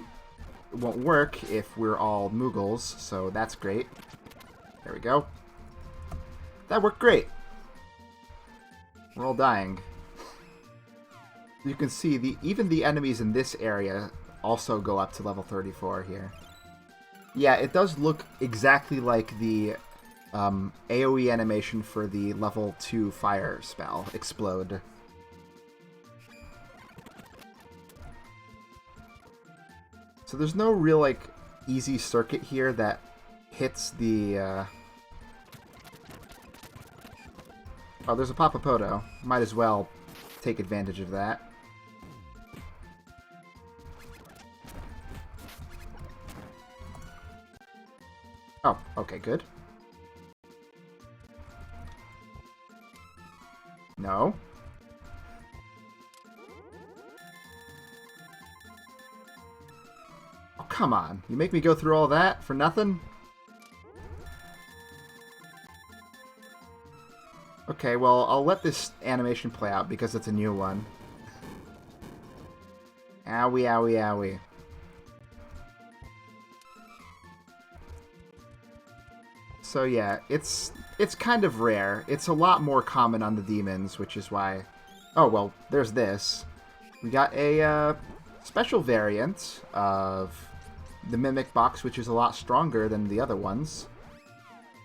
won't work if we're all Moogles, so that's great. There we go. That worked great. We're all dying. You can see even the enemies in this area also go up to level 34 here. Yeah, it does look exactly like the AoE animation for the level 2 fire spell, Explode. So there's no real, like, easy circuit here that hits the... Oh, there's a Papapoto. Might as well take advantage of that. Oh, okay, good. No. Oh, come on. You make me go through all that for nothing? Okay, well, I'll let this animation play out because it's a new one. Owie, owie, owie. So yeah, it's kind of rare. It's a lot more common on the demons, which is why... Oh, well, there's this. We got a special variant of the Mimic Box, which is a lot stronger than the other ones.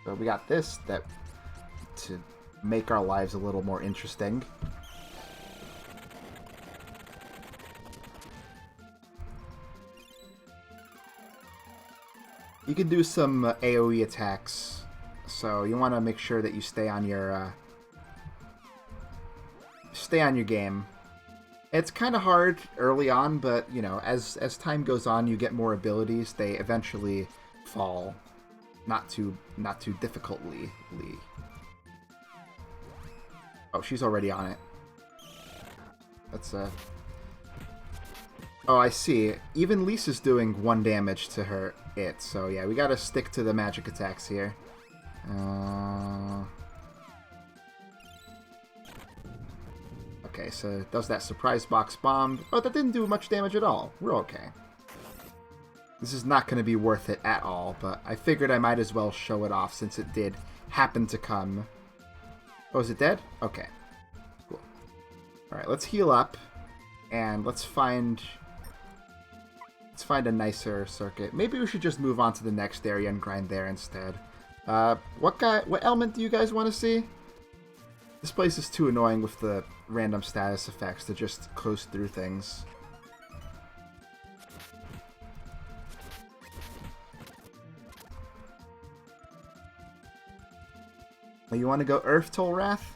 So we got this to make our lives a little more interesting. You can do some AoE attacks, so you want to make sure that you stay on your game. It's kind of hard early on, but you know, as time goes on, you get more abilities. They eventually fall, not too difficultly. Oh, she's already on it. That's Oh, I see. Even Lisa's doing 1 damage to it. So yeah, we gotta stick to the magic attacks here. Okay, so it does that surprise box bomb. Oh, that didn't do much damage at all. We're okay. This is not going to be worth it at all, but I figured I might as well show it off since it did happen to come. Oh, is it dead? Okay. Cool. Alright, let's heal up, and let's find a nicer circuit. Maybe we should just move on to the next area and grind there instead. What element do you guys want to see? This place is too annoying with the random status effects to just coast through things. Oh, you want to go Earth Toll Wrath?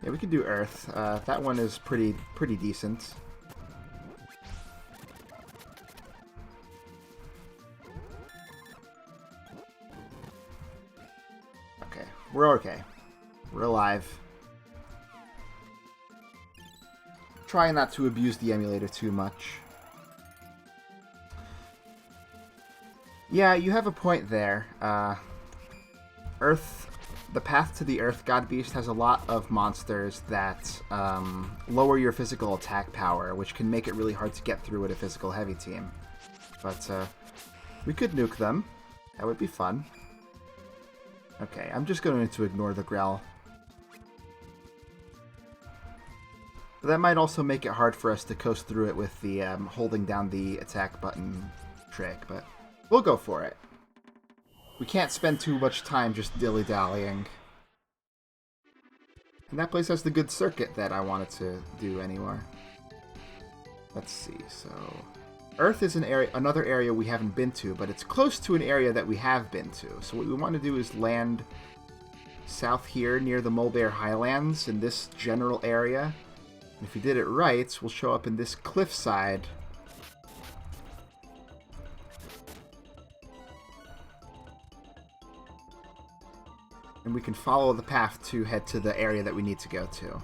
Yeah, we can do Earth. That one is pretty decent. Okay, we're okay. We're alive. Try not to abuse the emulator too much. Yeah, you have a point there. The path to the Earth God Beast has a lot of monsters that lower your physical attack power, which can make it really hard to get through with a physical heavy team. But we could nuke them. That would be fun. Okay, I'm just going to ignore the Grell. But that might also make it hard for us to coast through it with the holding down the attack button trick, but we'll go for it. We can't spend too much time just dilly-dallying. And that place has the good circuit that I wanted to do anyway. Let's see, so... Earth is another area we haven't been to, but it's close to an area that we have been to. So what we want to do is land south here near the Mulbear Highlands in this general area. And if we did it right, we'll show up in this cliffside. And we can follow the path to head to the area that we need to go to.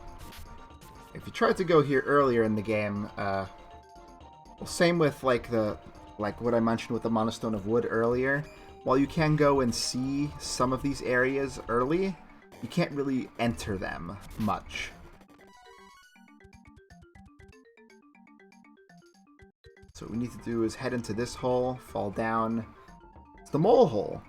If you tried to go here earlier in the game, well, same with like what I mentioned with the Monostone of Wood earlier. While you can go and see some of these areas early, you can't really enter them much. So what we need to do is head into this hole, fall down. It's the mole hole.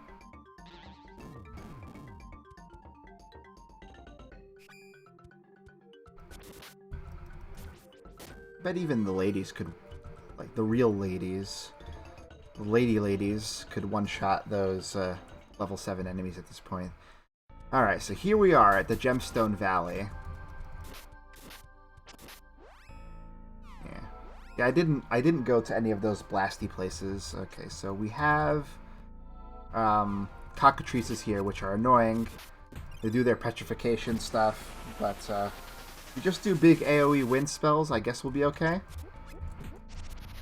I bet even the ladies could, like the real ladies, the ladies could one-shot those level 7 enemies at this point. Alright, so here we are at the Gemstone Valley. Yeah, I didn't go to any of those blasty places. Okay, so we have cockatrices here, which are annoying. They do their petrification stuff, but if you just do big AoE wind spells, I guess we'll be okay.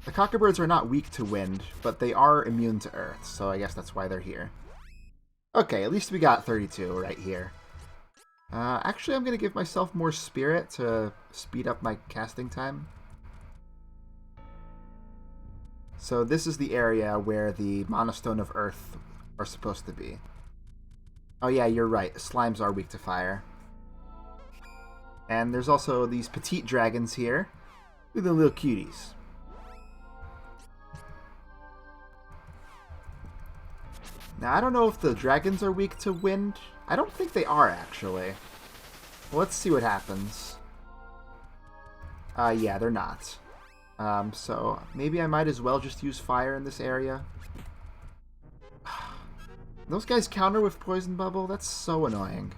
The cockabirds are not weak to wind, but they are immune to earth, so I guess that's why they're here. Okay, at least we got 32 right here. Actually, I'm going to give myself more spirit to speed up my casting time. So this is the area where the Monostone of Earth are supposed to be. Oh yeah, you're right. Slimes are weak to fire. And there's also these petite dragons here. Look at the little cuties. Now, I don't know if the dragons are weak to wind. I don't think they are, actually. Well, let's see what happens. Yeah, they're not. So maybe I might as well just use fire in this area. Those guys counter with Poison Bubble? That's so annoying.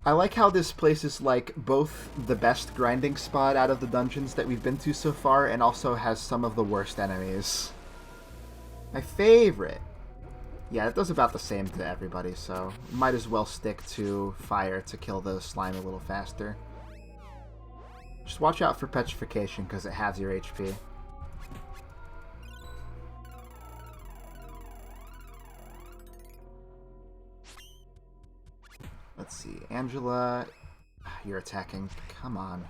I like how this place is like both the best grinding spot out of the dungeons that we've been to so far and also has some of the worst enemies. My favorite. Yeah, it does about the same to everybody, so might as well stick to fire to kill the slime a little faster. Just watch out for petrification because it halves your HP. Let's see, Angela, you're attacking. Come on.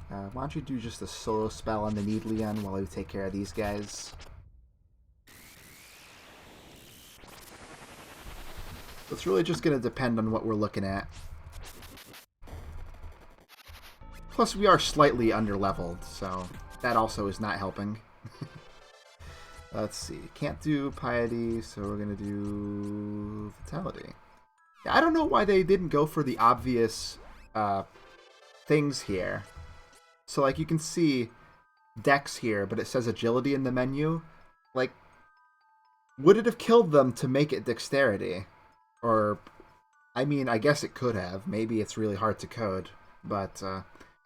Why don't you do just a solo spell on the Needleon while we take care of these guys? It's really just going to depend on what we're looking at. Plus, we are slightly underleveled, so that also is not helping. Let's see. Can't do Piety, so we're going to do Vitality. Yeah, I don't know why they didn't go for the obvious things here. So, like, you can see Dex here, but it says Agility in the menu. Like, would it have killed them to make it Dexterity? Or, I mean, I guess it could have. Maybe it's really hard to code. But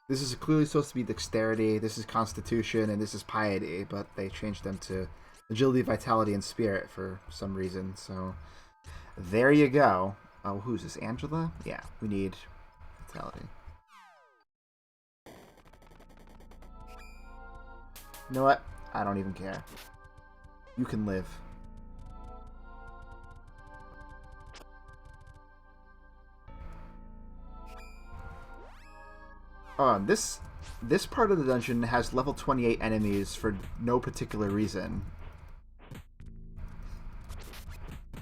this is clearly supposed to be Dexterity, this is Constitution, and this is Piety. But they changed them to Agility, Vitality, and Spirit for some reason. So, there you go. Oh, who's this? Angela? Yeah, we need Vitality. You know what? I don't even care. You can live. This part of the dungeon has level 28 enemies for no particular reason.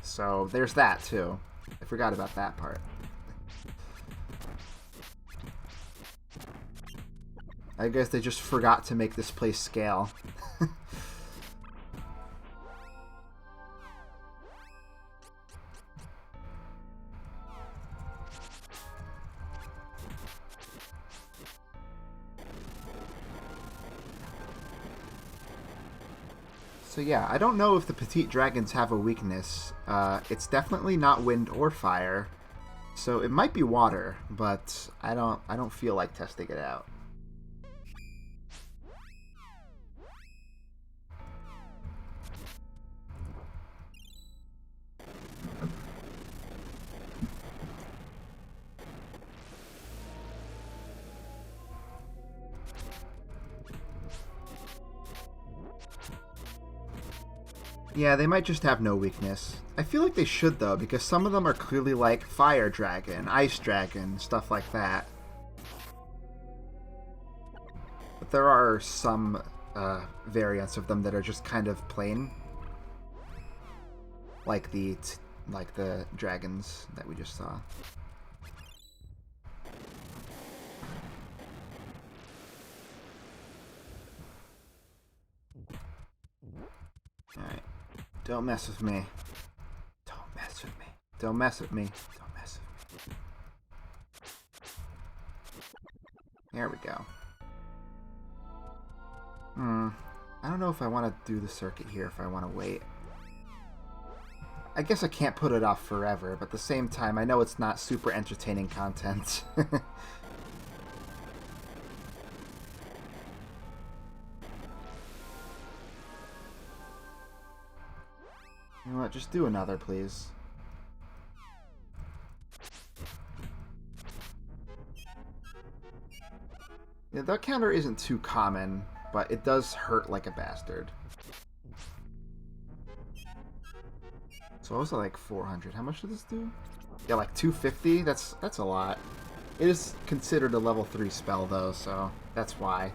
So there's that too. I forgot about that part. I guess they just forgot to make this place scale. So yeah, I don't know if the petite dragons have a weakness. It's definitely not wind or fire, so it might be water, but I don't feel like testing it out. Yeah, they might just have no weakness. I feel like they should, though, because some of them are clearly like Fire Dragon, Ice Dragon, stuff like that. But there are some variants of them that are just kind of plain. Like the dragons that we just saw. Alright. Don't mess with me. Don't mess with me. Don't mess with me. Don't mess with me. There we go. I don't know if I want to do the circuit here, if I want to wait. I guess I can't put it off forever, but at the same time, I know it's not super entertaining content. You know what, just do another, please. Yeah, that counter isn't too common, but it does hurt like a bastard. So also like 400. How much did this do? Yeah, like 250? That's a lot. It is considered a level 3 spell, though, so that's why.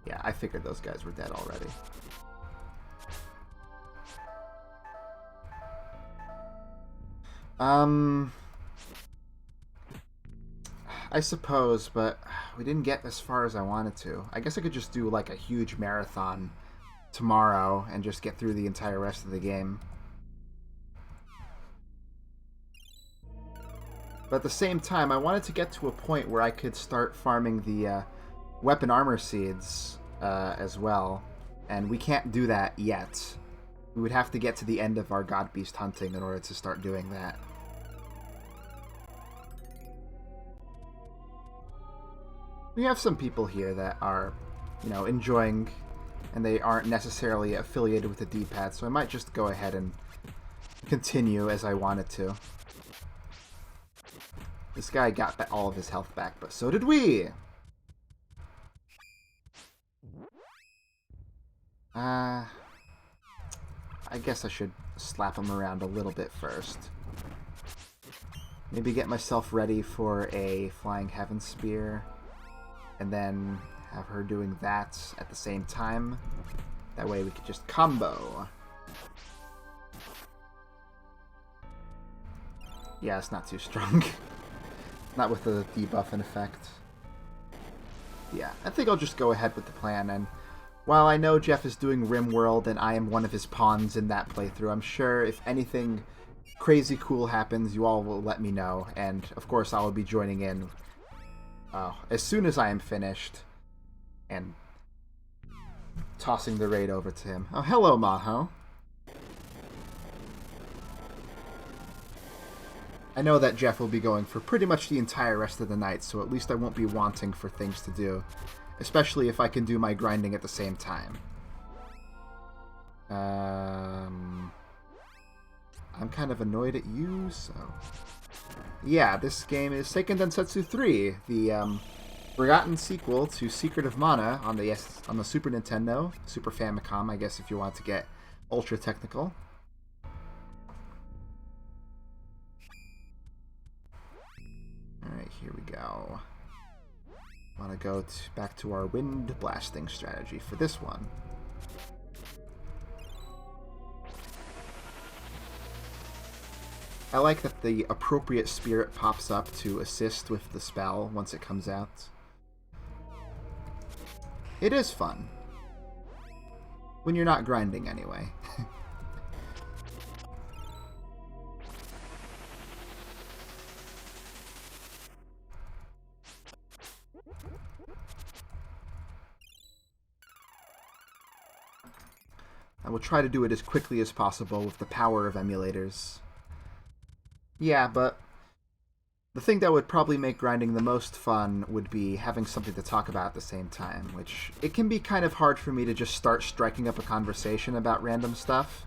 Yeah, I figured those guys were dead already. I suppose, but we didn't get as far as I wanted to. I guess I could just do like a huge marathon tomorrow and just get through the entire rest of the game. But at the same time, I wanted to get to a point where I could start farming the weapon armor seeds as well. And we can't do that yet. We would have to get to the end of our God Beast hunting in order to start doing that. We have some people here that are, you know, enjoying, and they aren't necessarily affiliated with the D-pad, so I might just go ahead and continue as I wanted to. This guy got all of his health back, but so did we! I guess I should slap him around a little bit first. Maybe get myself ready for a Flying Heaven Spear, and then have her doing that at the same time. That way we could just combo. Yeah, it's not too strong. Not with the debuff in effect. Yeah, I think I'll just go ahead with the plan, and while I know Jeff is doing RimWorld and I am one of his pawns in that playthrough, I'm sure if anything crazy cool happens, you all will let me know, and of course I will be joining in as soon as I am finished and tossing the raid over to him. Oh, hello, Maho. I know that Jeff will be going for pretty much the entire rest of the night, so at least I won't be wanting for things to do. Especially if I can do my grinding at the same time. I'm kind of annoyed at you, so... Yeah, this game is Seiken Densetsu 3, the forgotten sequel to Secret of Mana on the Super Nintendo, Super Famicom, I guess if you want to get ultra technical. Alright, here we go. Want to go back to our wind blasting strategy for this one. I like that the appropriate spirit pops up to assist with the spell once it comes out. It is fun. When you're not grinding anyway. I will try to do it as quickly as possible with the power of emulators. Yeah, but the thing that would probably make grinding the most fun would be having something to talk about at the same time, which it can be kind of hard for me to just start striking up a conversation about random stuff.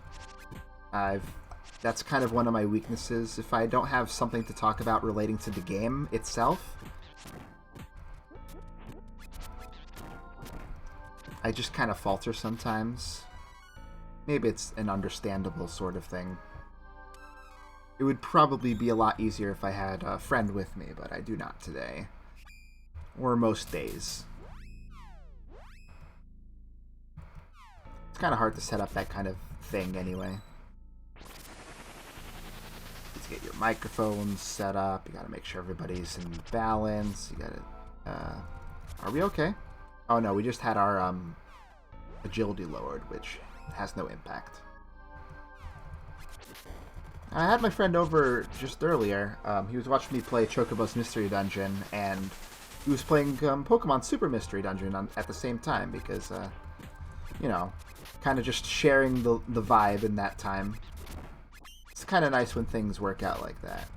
That's kind of one of my weaknesses. If I don't have something to talk about relating to the game itself, I just kind of falter sometimes. Maybe it's an understandable sort of thing. It would probably be a lot easier if I had a friend with me, but I do not today. Or most days. It's kind of hard to set up that kind of thing anyway. Let's get your microphones set up. You gotta make sure everybody's in balance. You gotta... are we okay? Oh no, we just had our agility lowered, which has no impact. I had my friend over just earlier. He was watching me play Chocobo's Mystery Dungeon, and he was playing Pokemon Super Mystery Dungeon at the same time because, you know, kind of just sharing the vibe in that time. It's kind of nice when things work out like that.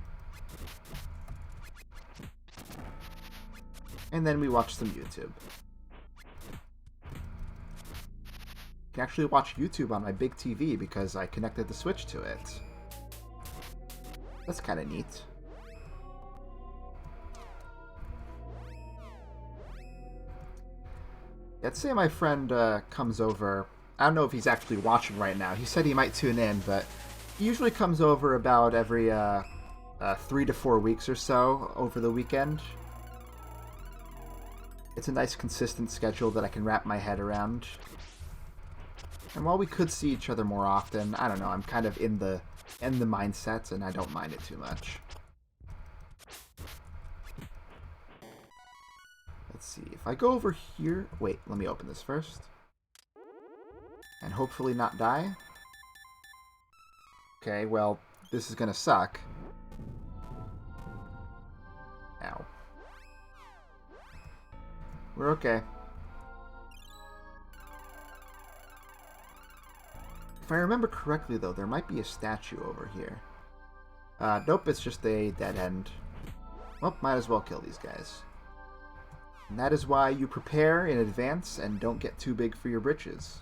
And then we watched some YouTube. I can actually watch YouTube on my big TV because I connected the Switch to it. That's kind of neat. Let's say my friend comes over. I don't know if he's actually watching right now. He said he might tune in, but he usually comes over about every 3 to 4 weeks or so over the weekend. It's a nice consistent schedule that I can wrap my head around. And while we could see each other more often, I don't know, I'm kind of in the mindset, and I don't mind it too much. Let's see, if I go over here... Wait, let me open this first. And hopefully not die. Okay, well, this is gonna suck. Ow. We're okay. If I remember correctly, though, there might be a statue over here. Nope, it's just a dead end. Well, might as well kill these guys. And that is why you prepare in advance and don't get too big for your britches.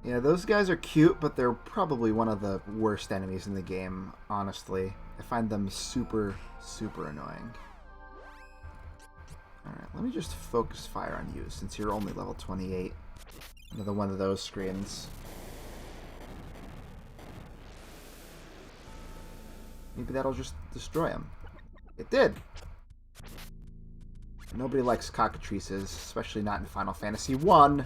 Yeah, those guys are cute, but they're probably one of the worst enemies in the game, honestly. I find them super, super annoying. Alright, let me just focus fire on you, since you're only level 28. Another one of those screens. Maybe that'll just destroy him. It did! Nobody likes cockatrices, especially not in Final Fantasy 1.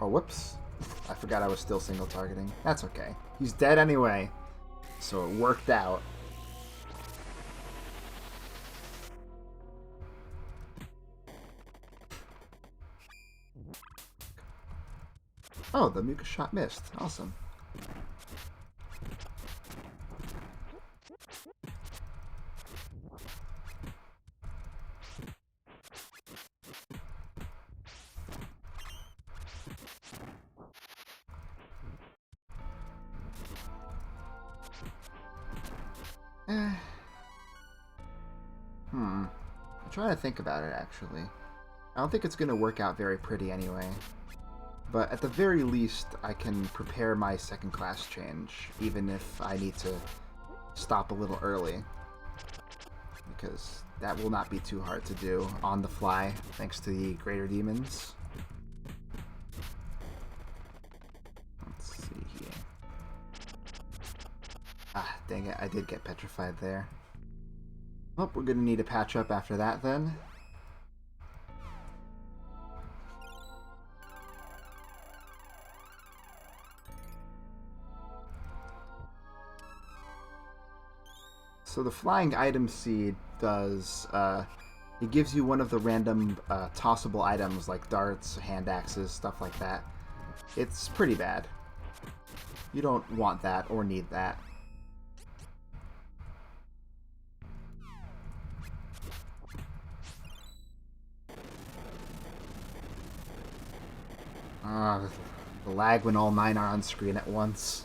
Oh, whoops. I forgot I was still single targeting. That's okay. He's dead anyway, so it worked out. Oh, the Muka shot missed. Awesome. I'm trying to think about it, actually. I don't think it's going to work out very pretty anyway. But at the very least, I can prepare my second class change, even if I need to stop a little early. Because that will not be too hard to do on the fly, thanks to the greater demons. Let's see here. Ah, dang it, I did get petrified there. Well, we're going to need a patch up after that then. So the flying item seed does, it gives you one of the random tossable items like darts, hand axes, stuff like that. It's pretty bad. You don't want that or need that. The lag when all 9 are on screen at once.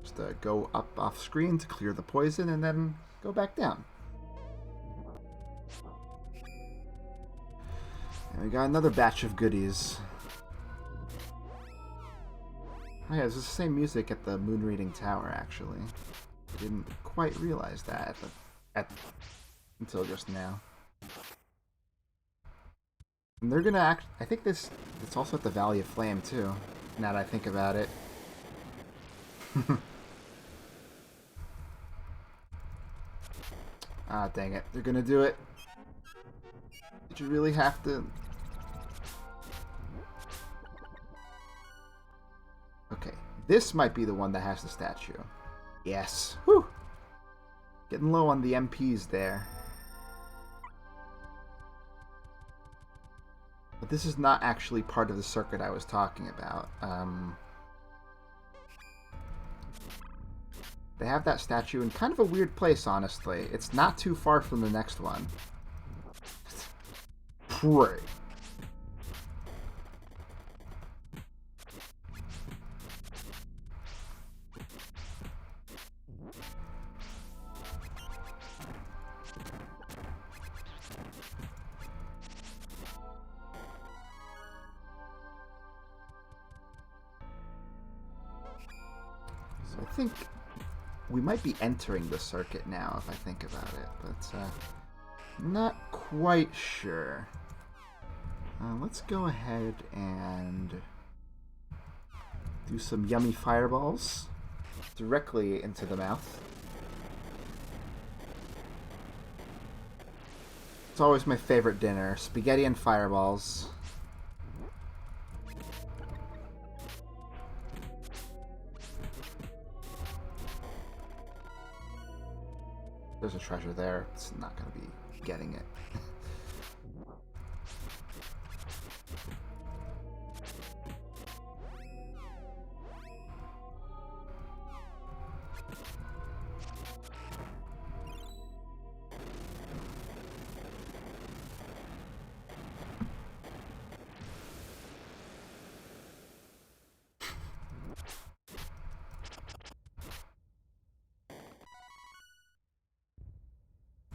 Just go up off screen to clear the poison and then go back down. And we got another batch of goodies. Oh yeah, it's the same music at the Moon Reading Tower, actually. I didn't quite realize that until just now. And they're gonna I think it's also at the Valley of Flame, too, now that I think about it. Ah, dang it. They're gonna do it. Did you really have to... Okay, this might be the one that has the statue. Yes. Whew! Getting low on the MPs there. But this is not actually part of the circuit I was talking about. They have that statue in kind of a weird place, honestly. It's not too far from the next one. Pray. So I think we might be entering the circuit now, if I think about it, but not quite sure. Let's go ahead and do some yummy fireballs directly into the mouth. It's always my favorite dinner, spaghetti and fireballs. There's a treasure there. It's not going to be getting it.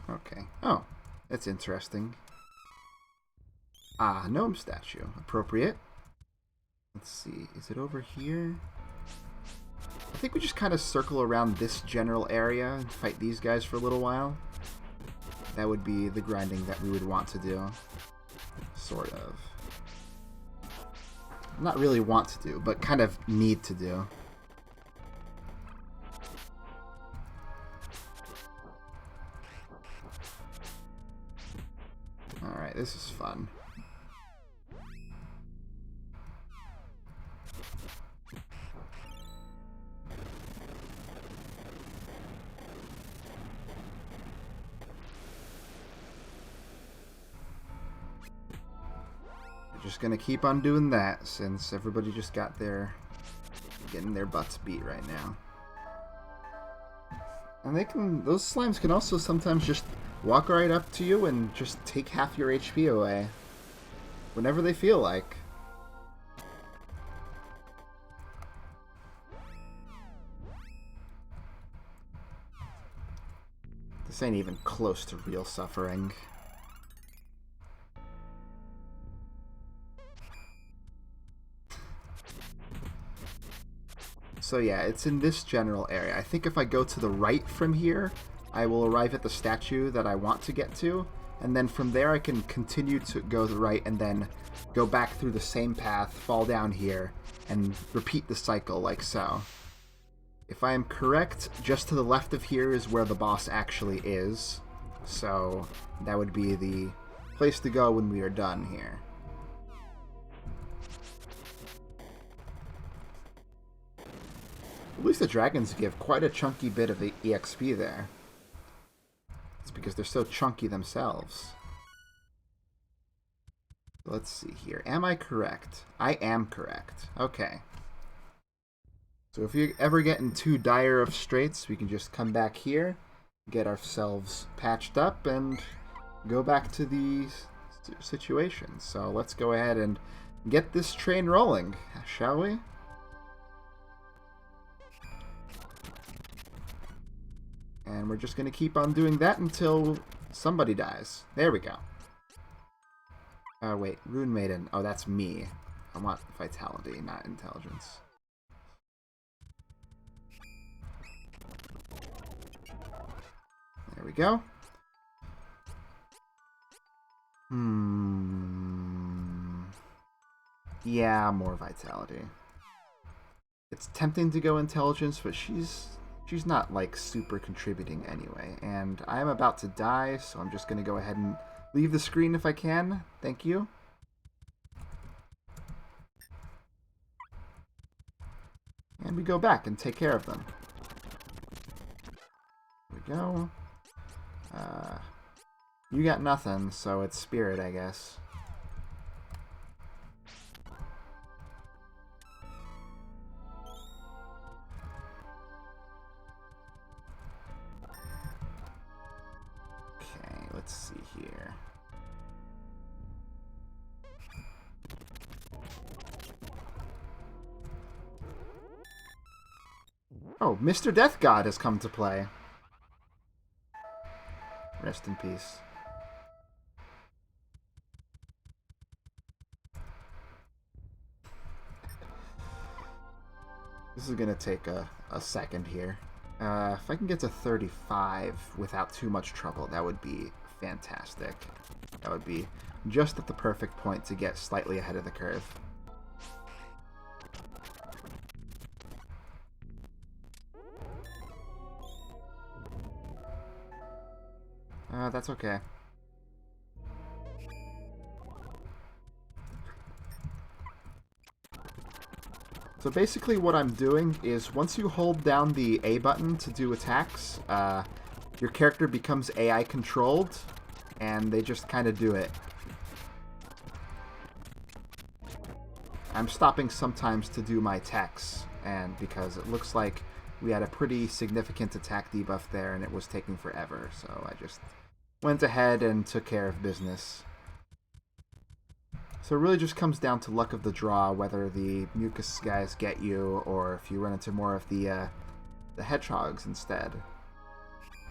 Okay. Oh, that's interesting. Ah, gnome statue. Appropriate. Let's see. Is it over here? I think we just kind of circle around this general area and fight these guys for a little while. That would be the grinding that we would want to do. Sort of. Not really want to do, but kind of need to do. Alright, this is fun. Just gonna keep on doing that since everybody just got getting their butts beat right now. And those slimes can also sometimes just walk right up to you and just take half your HP away whenever they feel like. This ain't even close to real suffering. So yeah, it's in this general area. I think if I go to the right from here, I will arrive at the statue that I want to get to, and then from there I can continue to go to the right and then go back through the same path, fall down here, and repeat the cycle like so. If I am correct, just to the left of here is where the boss actually is, so that would be the place to go when we are done here. At least the dragons give quite a chunky bit of EXP there. It's because they're so chunky themselves. Let's see here. Am I correct? I am correct. Okay. So if you ever get in too dire of straits, we can just come back here, get ourselves patched up, and go back to the situation. So let's go ahead and get this train rolling, shall we? And we're just going to keep on doing that until somebody dies. There we go. Wait, Rune Maiden. Oh, that's me. I want vitality, not intelligence. There we go. Yeah, more vitality. It's tempting to go intelligence, but she's not, like, super contributing anyway. And I'm about to die, so I'm just going to go ahead and leave the screen if I can. Thank you. And we go back and take care of them. There we go. You got nothing, so it's spirit, I guess. Let's see here. Oh, Mr. Death God has come to play. Rest in peace. This is gonna take a second here. If I can get to 35 without too much trouble, that would be fantastic. That would be just at the perfect point to get slightly ahead of the curve. That's okay. So basically what I'm doing is once you hold down the A button to do attacks, your character becomes AI controlled, and they just kind of do it. I'm stopping sometimes to do my attacks, and because it looks like we had a pretty significant attack debuff there and it was taking forever, so I just went ahead and took care of business. So it really just comes down to luck of the draw, whether the mucus guys get you, or if you run into more of the hedgehogs instead.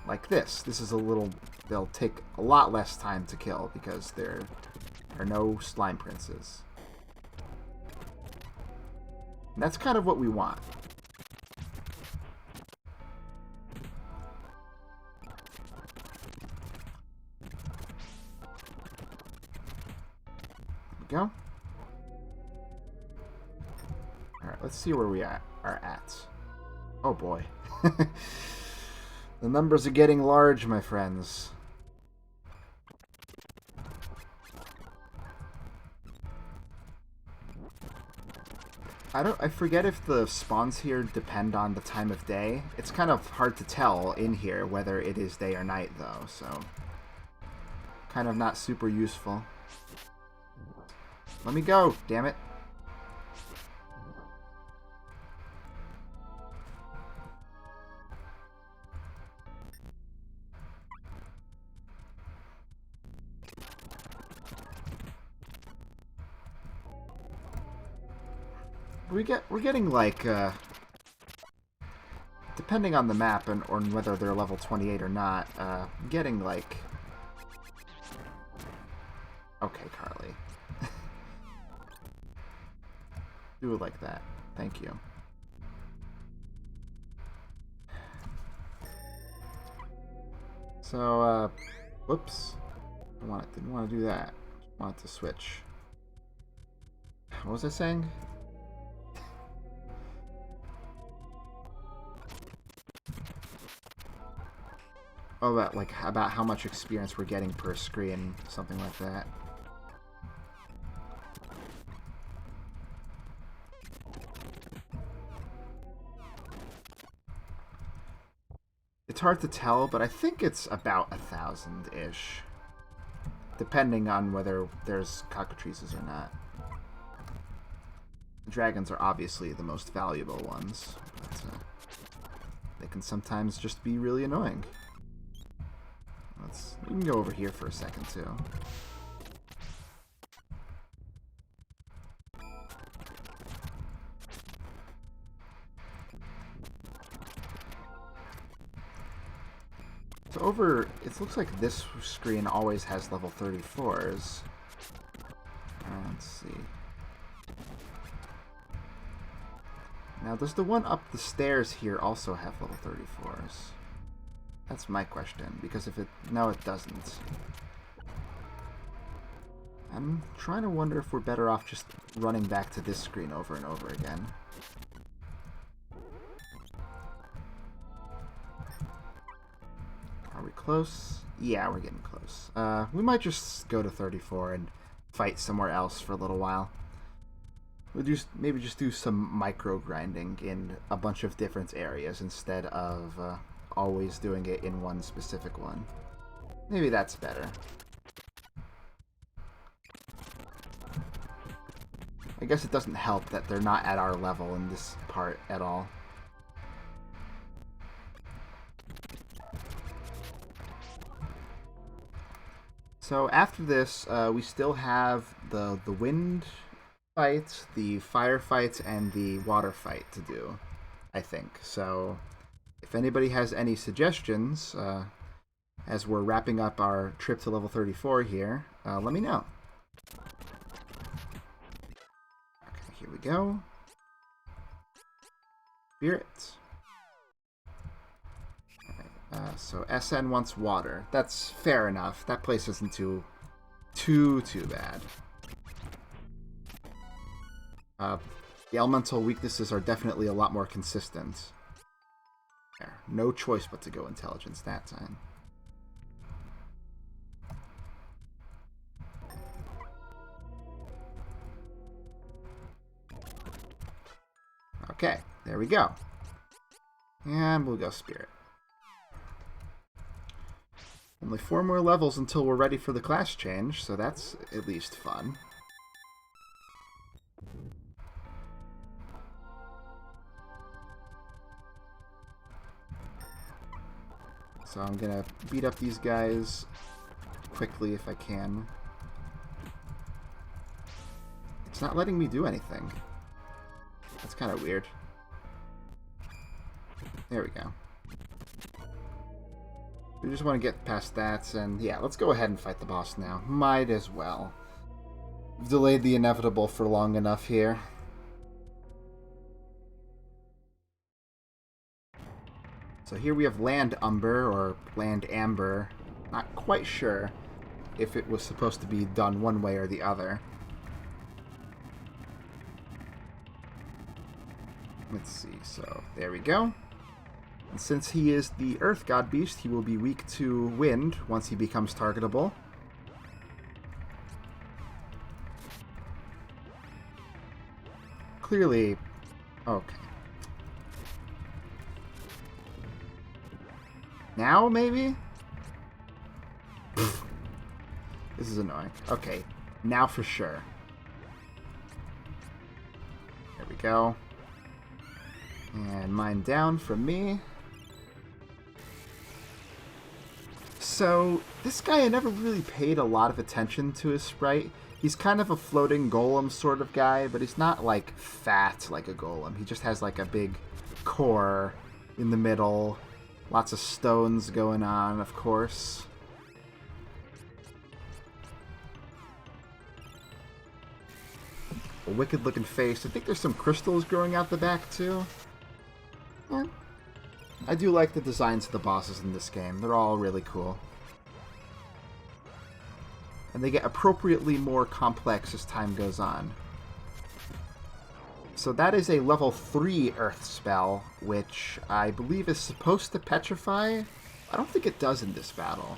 Like this. This is a little... They'll take a lot less time to kill, because there are no slime princes. And that's kind of what we want. Go. Alright, let's see where we are at. Oh boy. The numbers are getting large, my friends. I forget if the spawns here depend on the time of day. It's kind of hard to tell in here whether it is day or night though, so kind of not super useful. Let me go, damn it. We're getting like depending on the map and or whether they're level 28 or not, getting like okay, Carly. Do it like that. Thank you. So, whoops. Didn't want to do that. Just wanted to switch. What was I saying? Oh, about how much experience we're getting per screen, something like that. It's hard to tell, but I think it's about 1,000-ish. Depending on whether there's cockatrices or not. The dragons are obviously the most valuable ones, but they can sometimes just be really annoying. We can go over here for a second, too. So it looks like this screen always has level 34s. Let's see. Now, does the one up the stairs here also have level 34s? That's my question, because if it... No, it doesn't. I'm trying to wonder if we're better off just running back to this screen over and over again. Are we close? Yeah, we're getting close. We might just go to 34 and fight somewhere else for a little while. We'll maybe just do some micro grinding in a bunch of different areas instead of always doing it in one specific one. Maybe that's better. I guess it doesn't help that they're not at our level in this part at all. So after this, we still have the wind fight, the fire fight, and the water fight to do, I think. So if anybody has any suggestions, as we're wrapping up our trip to level 34 here, let me know. Okay, here we go. Spirit. So SN wants water. That's fair enough. That place isn't too Too bad. The elemental weaknesses are definitely a lot more consistent. There. No choice but to go intelligence that time. Okay, there we go. And we'll go Spirit. Only 4 more levels until we're ready for the class change, so that's at least fun. So I'm gonna beat up these guys quickly if I can. It's not letting me do anything. That's kind of weird. There we go. We just want to get past that, and yeah, let's go ahead and fight the boss now. Might as well. We've delayed the inevitable for long enough here. So here we have Land Umber, or Land Amber. Not quite sure if it was supposed to be done one way or the other. Let's see, so there we go. And since he is the Earth God Beast, he will be weak to wind once he becomes targetable. Clearly, okay. Now, maybe? This is annoying. Okay, now for sure. There we go. And mine down from me. So, this guy, I never really paid a lot of attention to his sprite. He's kind of a floating golem sort of guy, but he's not, like, fat like a golem. He just has, like, a big core in the middle. Lots of stones going on, of course. A wicked-looking face. I think there's some crystals growing out the back, too. I do like the designs of the bosses in this game. They're all really cool. And they get appropriately more complex as time goes on. So that is a level 3 Earth spell, which I believe is supposed to petrify. I don't think it does in this battle.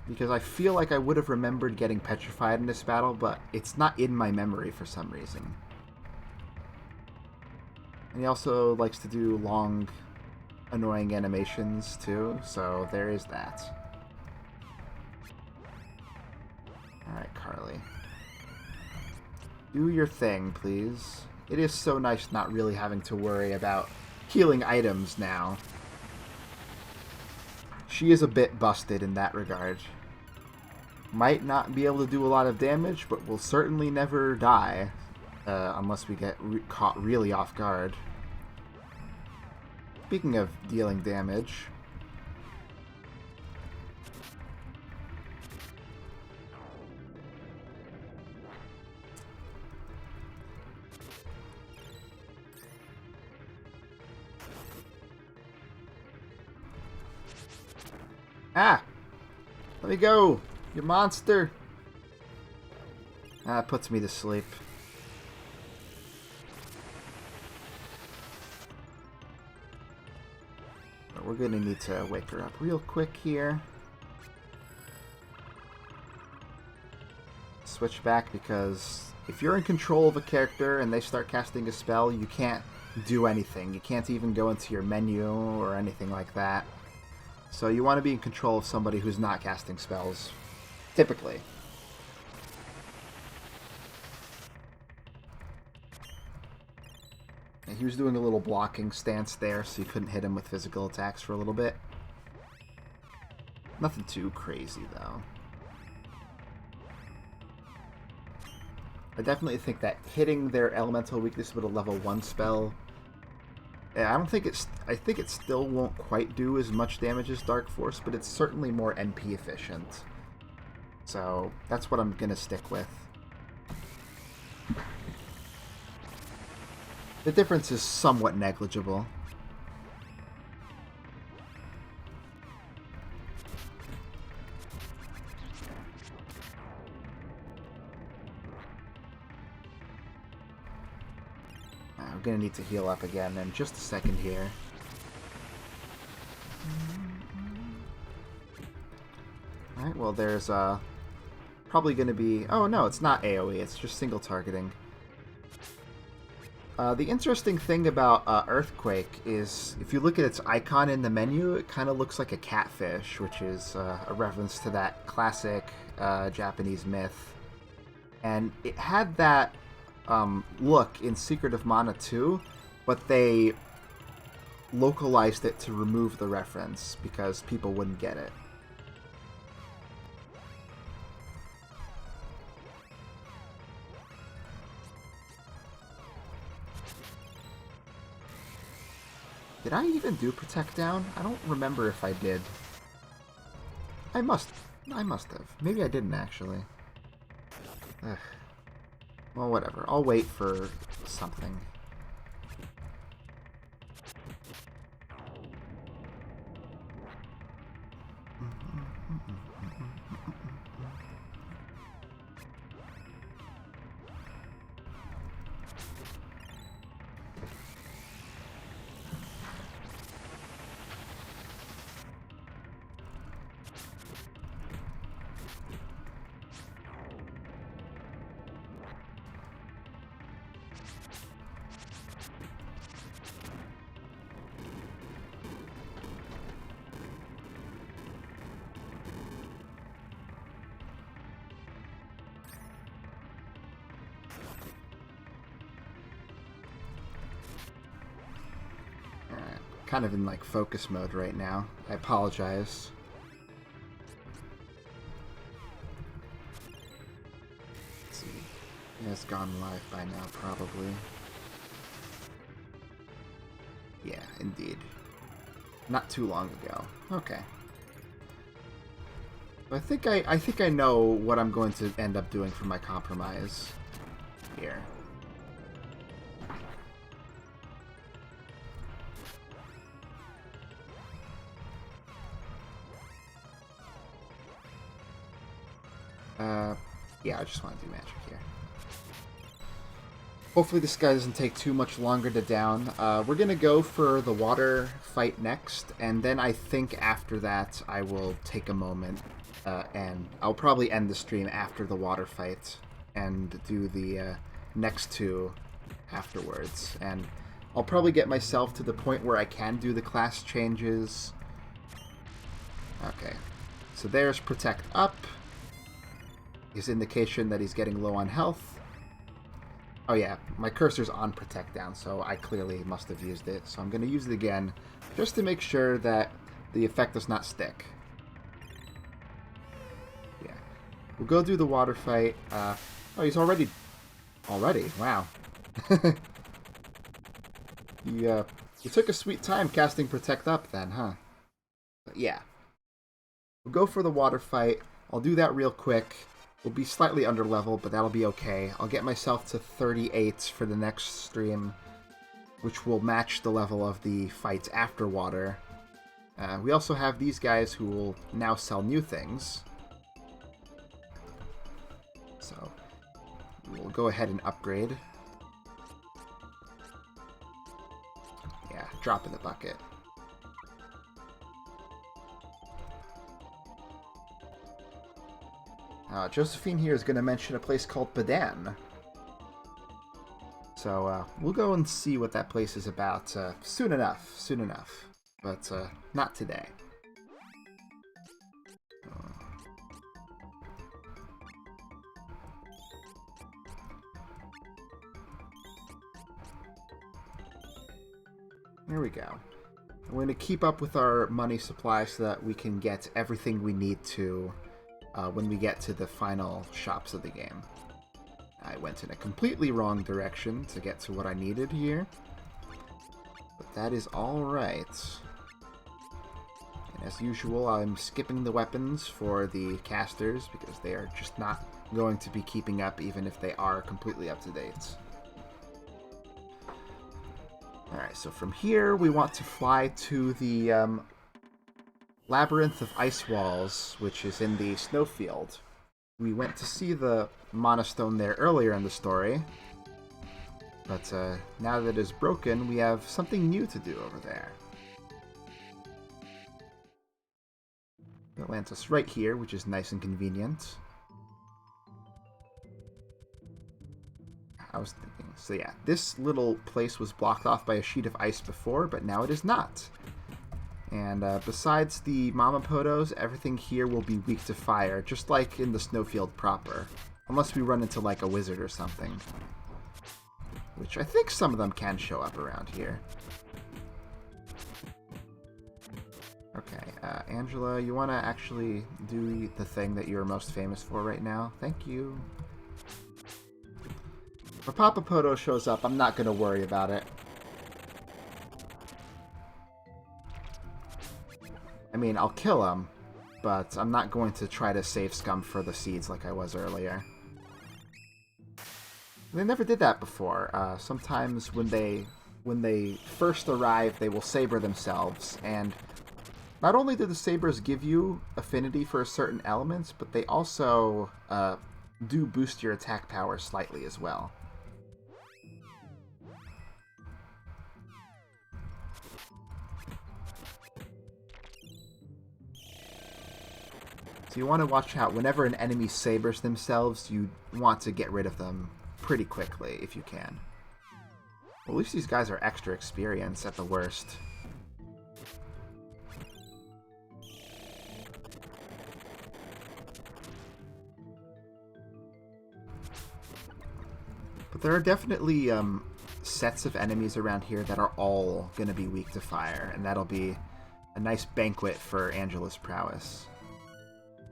Because I feel like I would have remembered getting petrified in this battle, but it's not in my memory for some reason. And he also likes to do long, annoying animations, too, so there is that. Alright, Carly. Do your thing, please. It is so nice not really having to worry about healing items now. She is a bit busted in that regard. Might not be able to do a lot of damage, but will certainly never die. Unless we get caught really off guard. Speaking of dealing damage... Ah! Let me go! You monster! That puts me to sleep. But we're gonna need to wake her up real quick here. Switch back, because if you're in control of a character and they start casting a spell, you can't do anything. You can't even go into your menu or anything like that. So you want to be in control of somebody who's not casting spells, typically. And he was doing a little blocking stance there, so you couldn't hit him with physical attacks for a little bit. Nothing too crazy, though. I definitely think that hitting their elemental weakness with a level 1 spell... I don't think it's... I think it still won't quite do as much damage as Dark Force, but it's certainly more NP efficient. So, that's what I'm gonna stick with. The difference is somewhat negligible. gonna need to heal up again in just a second here. Alright, well there's probably gonna be... Oh no, it's not AoE, it's just single targeting. The interesting thing about Earthquake is, if you look at its icon in the menu, it kind of looks like a catfish, which is a reference to that classic Japanese myth. And it had that look in Secret of Mana 2, but they localized it to remove the reference because people wouldn't get it. Did I even do Protect Down? I don't remember if I did. I must have. Maybe I didn't, actually. Ugh. Well, whatever. I'll wait for something. Kind of in like focus mode right now. I apologize. Let's see. It has gone live by now, probably. Yeah, indeed. Not too long ago. Okay. I think I know what I'm going to end up doing for my compromise here. Yeah, I just want to do magic here. Hopefully this guy doesn't take too much longer to down. We're going to go for the water fight next, and then I think after that I will take a moment, and I'll probably end the stream after the water fight, and do the next two afterwards. And I'll probably get myself to the point where I can do the class changes. Okay, so there's Protect Up. His indication that he's getting low on health. Oh yeah, my cursor's on Protect Down, so I clearly must have used it. So I'm going to use it again, just to make sure that the effect does not stick. Yeah. We'll go do the water fight. Oh, he's already... Wow. You took a sweet time casting Protect Up then, huh? But yeah. We'll go for the water fight. I'll do that real quick. We'll be slightly under level, but that'll be okay. I'll get myself to 38 for the next stream, which will match the level of the fights after water. We also have these guys who will now sell new things. So we'll go ahead and upgrade. Yeah, drop in the bucket. Josephine here is going to mention a place called Badan. So we'll go and see what that place is about soon enough. But not today. There we go. We're going to keep up with our money supply so that we can get everything we need to when we get to the final shops of the game. I went in a completely wrong direction to get to what I needed here, but that is alright. And as usual, I'm skipping the weapons for the casters because they are just not going to be keeping up even if they are completely up to date. Alright, so from here we want to fly to the Labyrinth of Ice Walls, which is in the snowfield. We went to see the Mana Stone there earlier in the story. But now that it is broken, we have something new to do over there. That lands us right here, which is nice and convenient. I was thinking, so yeah, this little place was blocked off by a sheet of ice before, but now it is not. And besides the Mamapodos, everything here will be weak to fire, just like in the snowfield proper. Unless we run into like a wizard or something. Which I think some of them can show up around here. Okay, Angela, you want to actually do the thing that you're most famous for right now? Thank you. If Papa Poto shows up, I'm not going to worry about it. I mean, I'll kill him, but I'm not going to try to save Scum for the seeds like I was earlier. They never did that before. Sometimes when they first arrive, they will saber themselves, and not only do the sabers give you affinity for certain elements, but they also do boost your attack power slightly as well. So you want to watch out. Whenever an enemy sabers themselves, you want to get rid of them pretty quickly if you can. Well, at least these guys are extra experienced at the worst. But there are definitely sets of enemies around here that are all going to be weak to fire, and that'll be a nice banquet for Angela's prowess.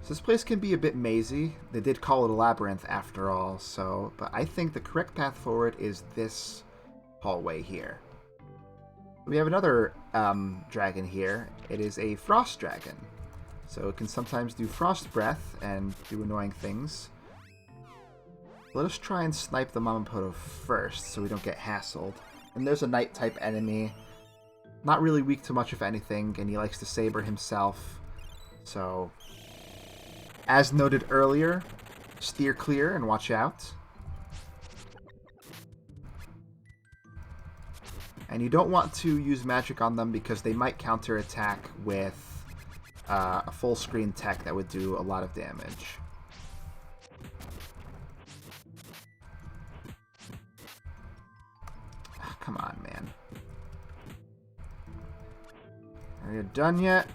So this place can be a bit mazy. They did call it a labyrinth after all, so... But I think the correct path forward is this hallway here. We have another dragon here. It is a frost dragon. So it can sometimes do frost breath and do annoying things. Let us try and snipe the Mamapoto first so we don't get hassled. And there's a night-type enemy. Not really weak to much of anything, and he likes to saber himself. So... As noted earlier, steer clear and watch out. And you don't want to use magic on them because they might counterattack with a full screen tech that would do a lot of damage. Oh, come on, man. Are you done yet?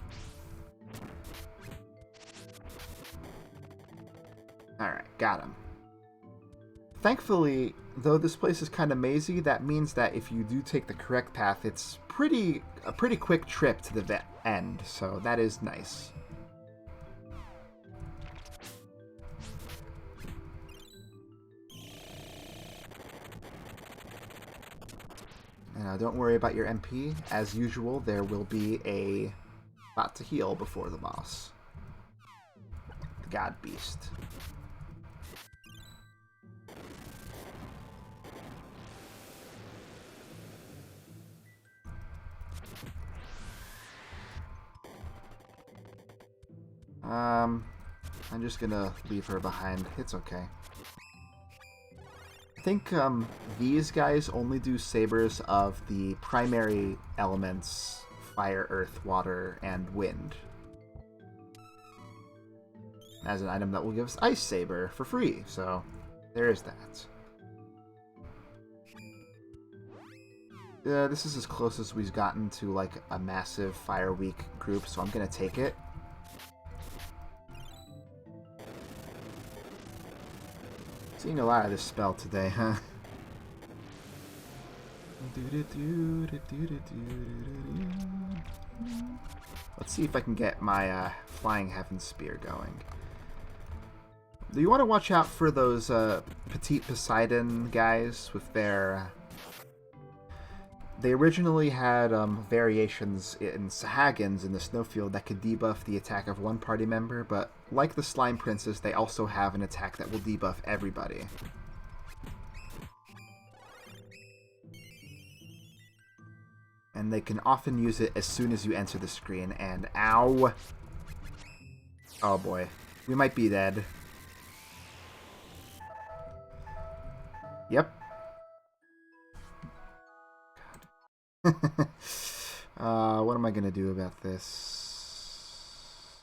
Alright, got him. Thankfully, though this place is kind of mazy, that means that if you do take the correct path, it's a pretty quick trip to the end, so that is nice. Don't worry about your MP. As usual, there will be a spot to heal before the boss. The God Beast. I'm just gonna leave her behind. It's okay. I think these guys only do sabers of the primary elements: fire, earth, water, and wind. As an item that will give us Ice Saber for free, so there is that. This is as close as we've gotten to like a massive Fire Weak group, so I'm gonna take it. Seeing a lot of this spell today, huh? Let's see if I can get my Flying Heaven Spear going. Do you want to watch out for those Petite Poseidon guys with their... They originally had variations in Sahagins in the Snowfield that could debuff the attack of one party member, but like the Slime Princes, they also have an attack that will debuff everybody. And they can often use it as soon as you enter the screen, and ow! Oh boy, we might be dead. Yep. What am I gonna do about this?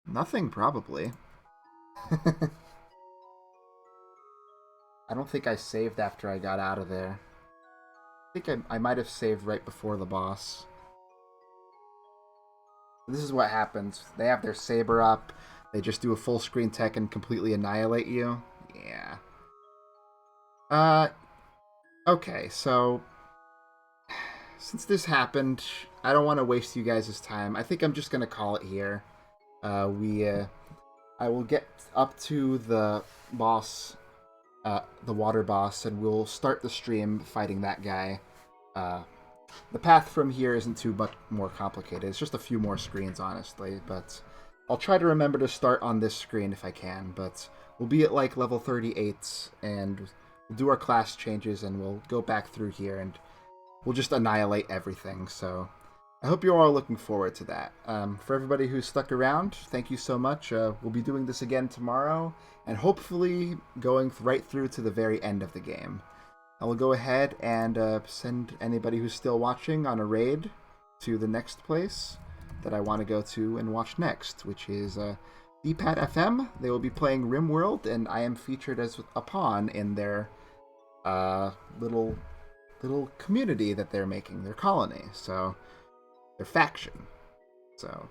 Nothing, probably. I don't think I saved after I got out of there. I think I might have saved right before the boss. This is what happens. They have their saber up. They just do a full screen tech and completely annihilate you. Yeah. Uh, okay, so since this happened, I don't want to waste you guys' time. I think I'm just gonna call it here. I will get up to the boss, the water boss, and we'll start the stream fighting that guy. Uh, the path from here isn't too much more complicated. It's just a few more screens, honestly, but I'll try to remember to start on this screen if I can, but we'll be at like level 38, and we'll do our class changes, and we'll go back through here, and we'll just annihilate everything, so I hope you're all looking forward to that. For everybody who's stuck around, thank you so much. We'll be doing this again tomorrow, and hopefully going right through to the very end of the game. I will go ahead and send anybody who's still watching on a raid to the next place that I want to go to and watch next, which is D-Pad FM. They will be playing RimWorld, and I am featured as a pawn in their little community that they're making, their colony, so their faction. So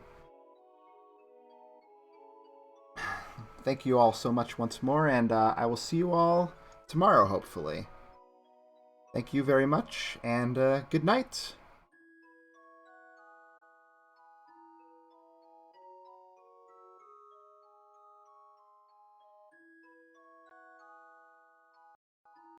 thank you all so much once more, and I will see you all tomorrow, hopefully. Thank you very much, and good night.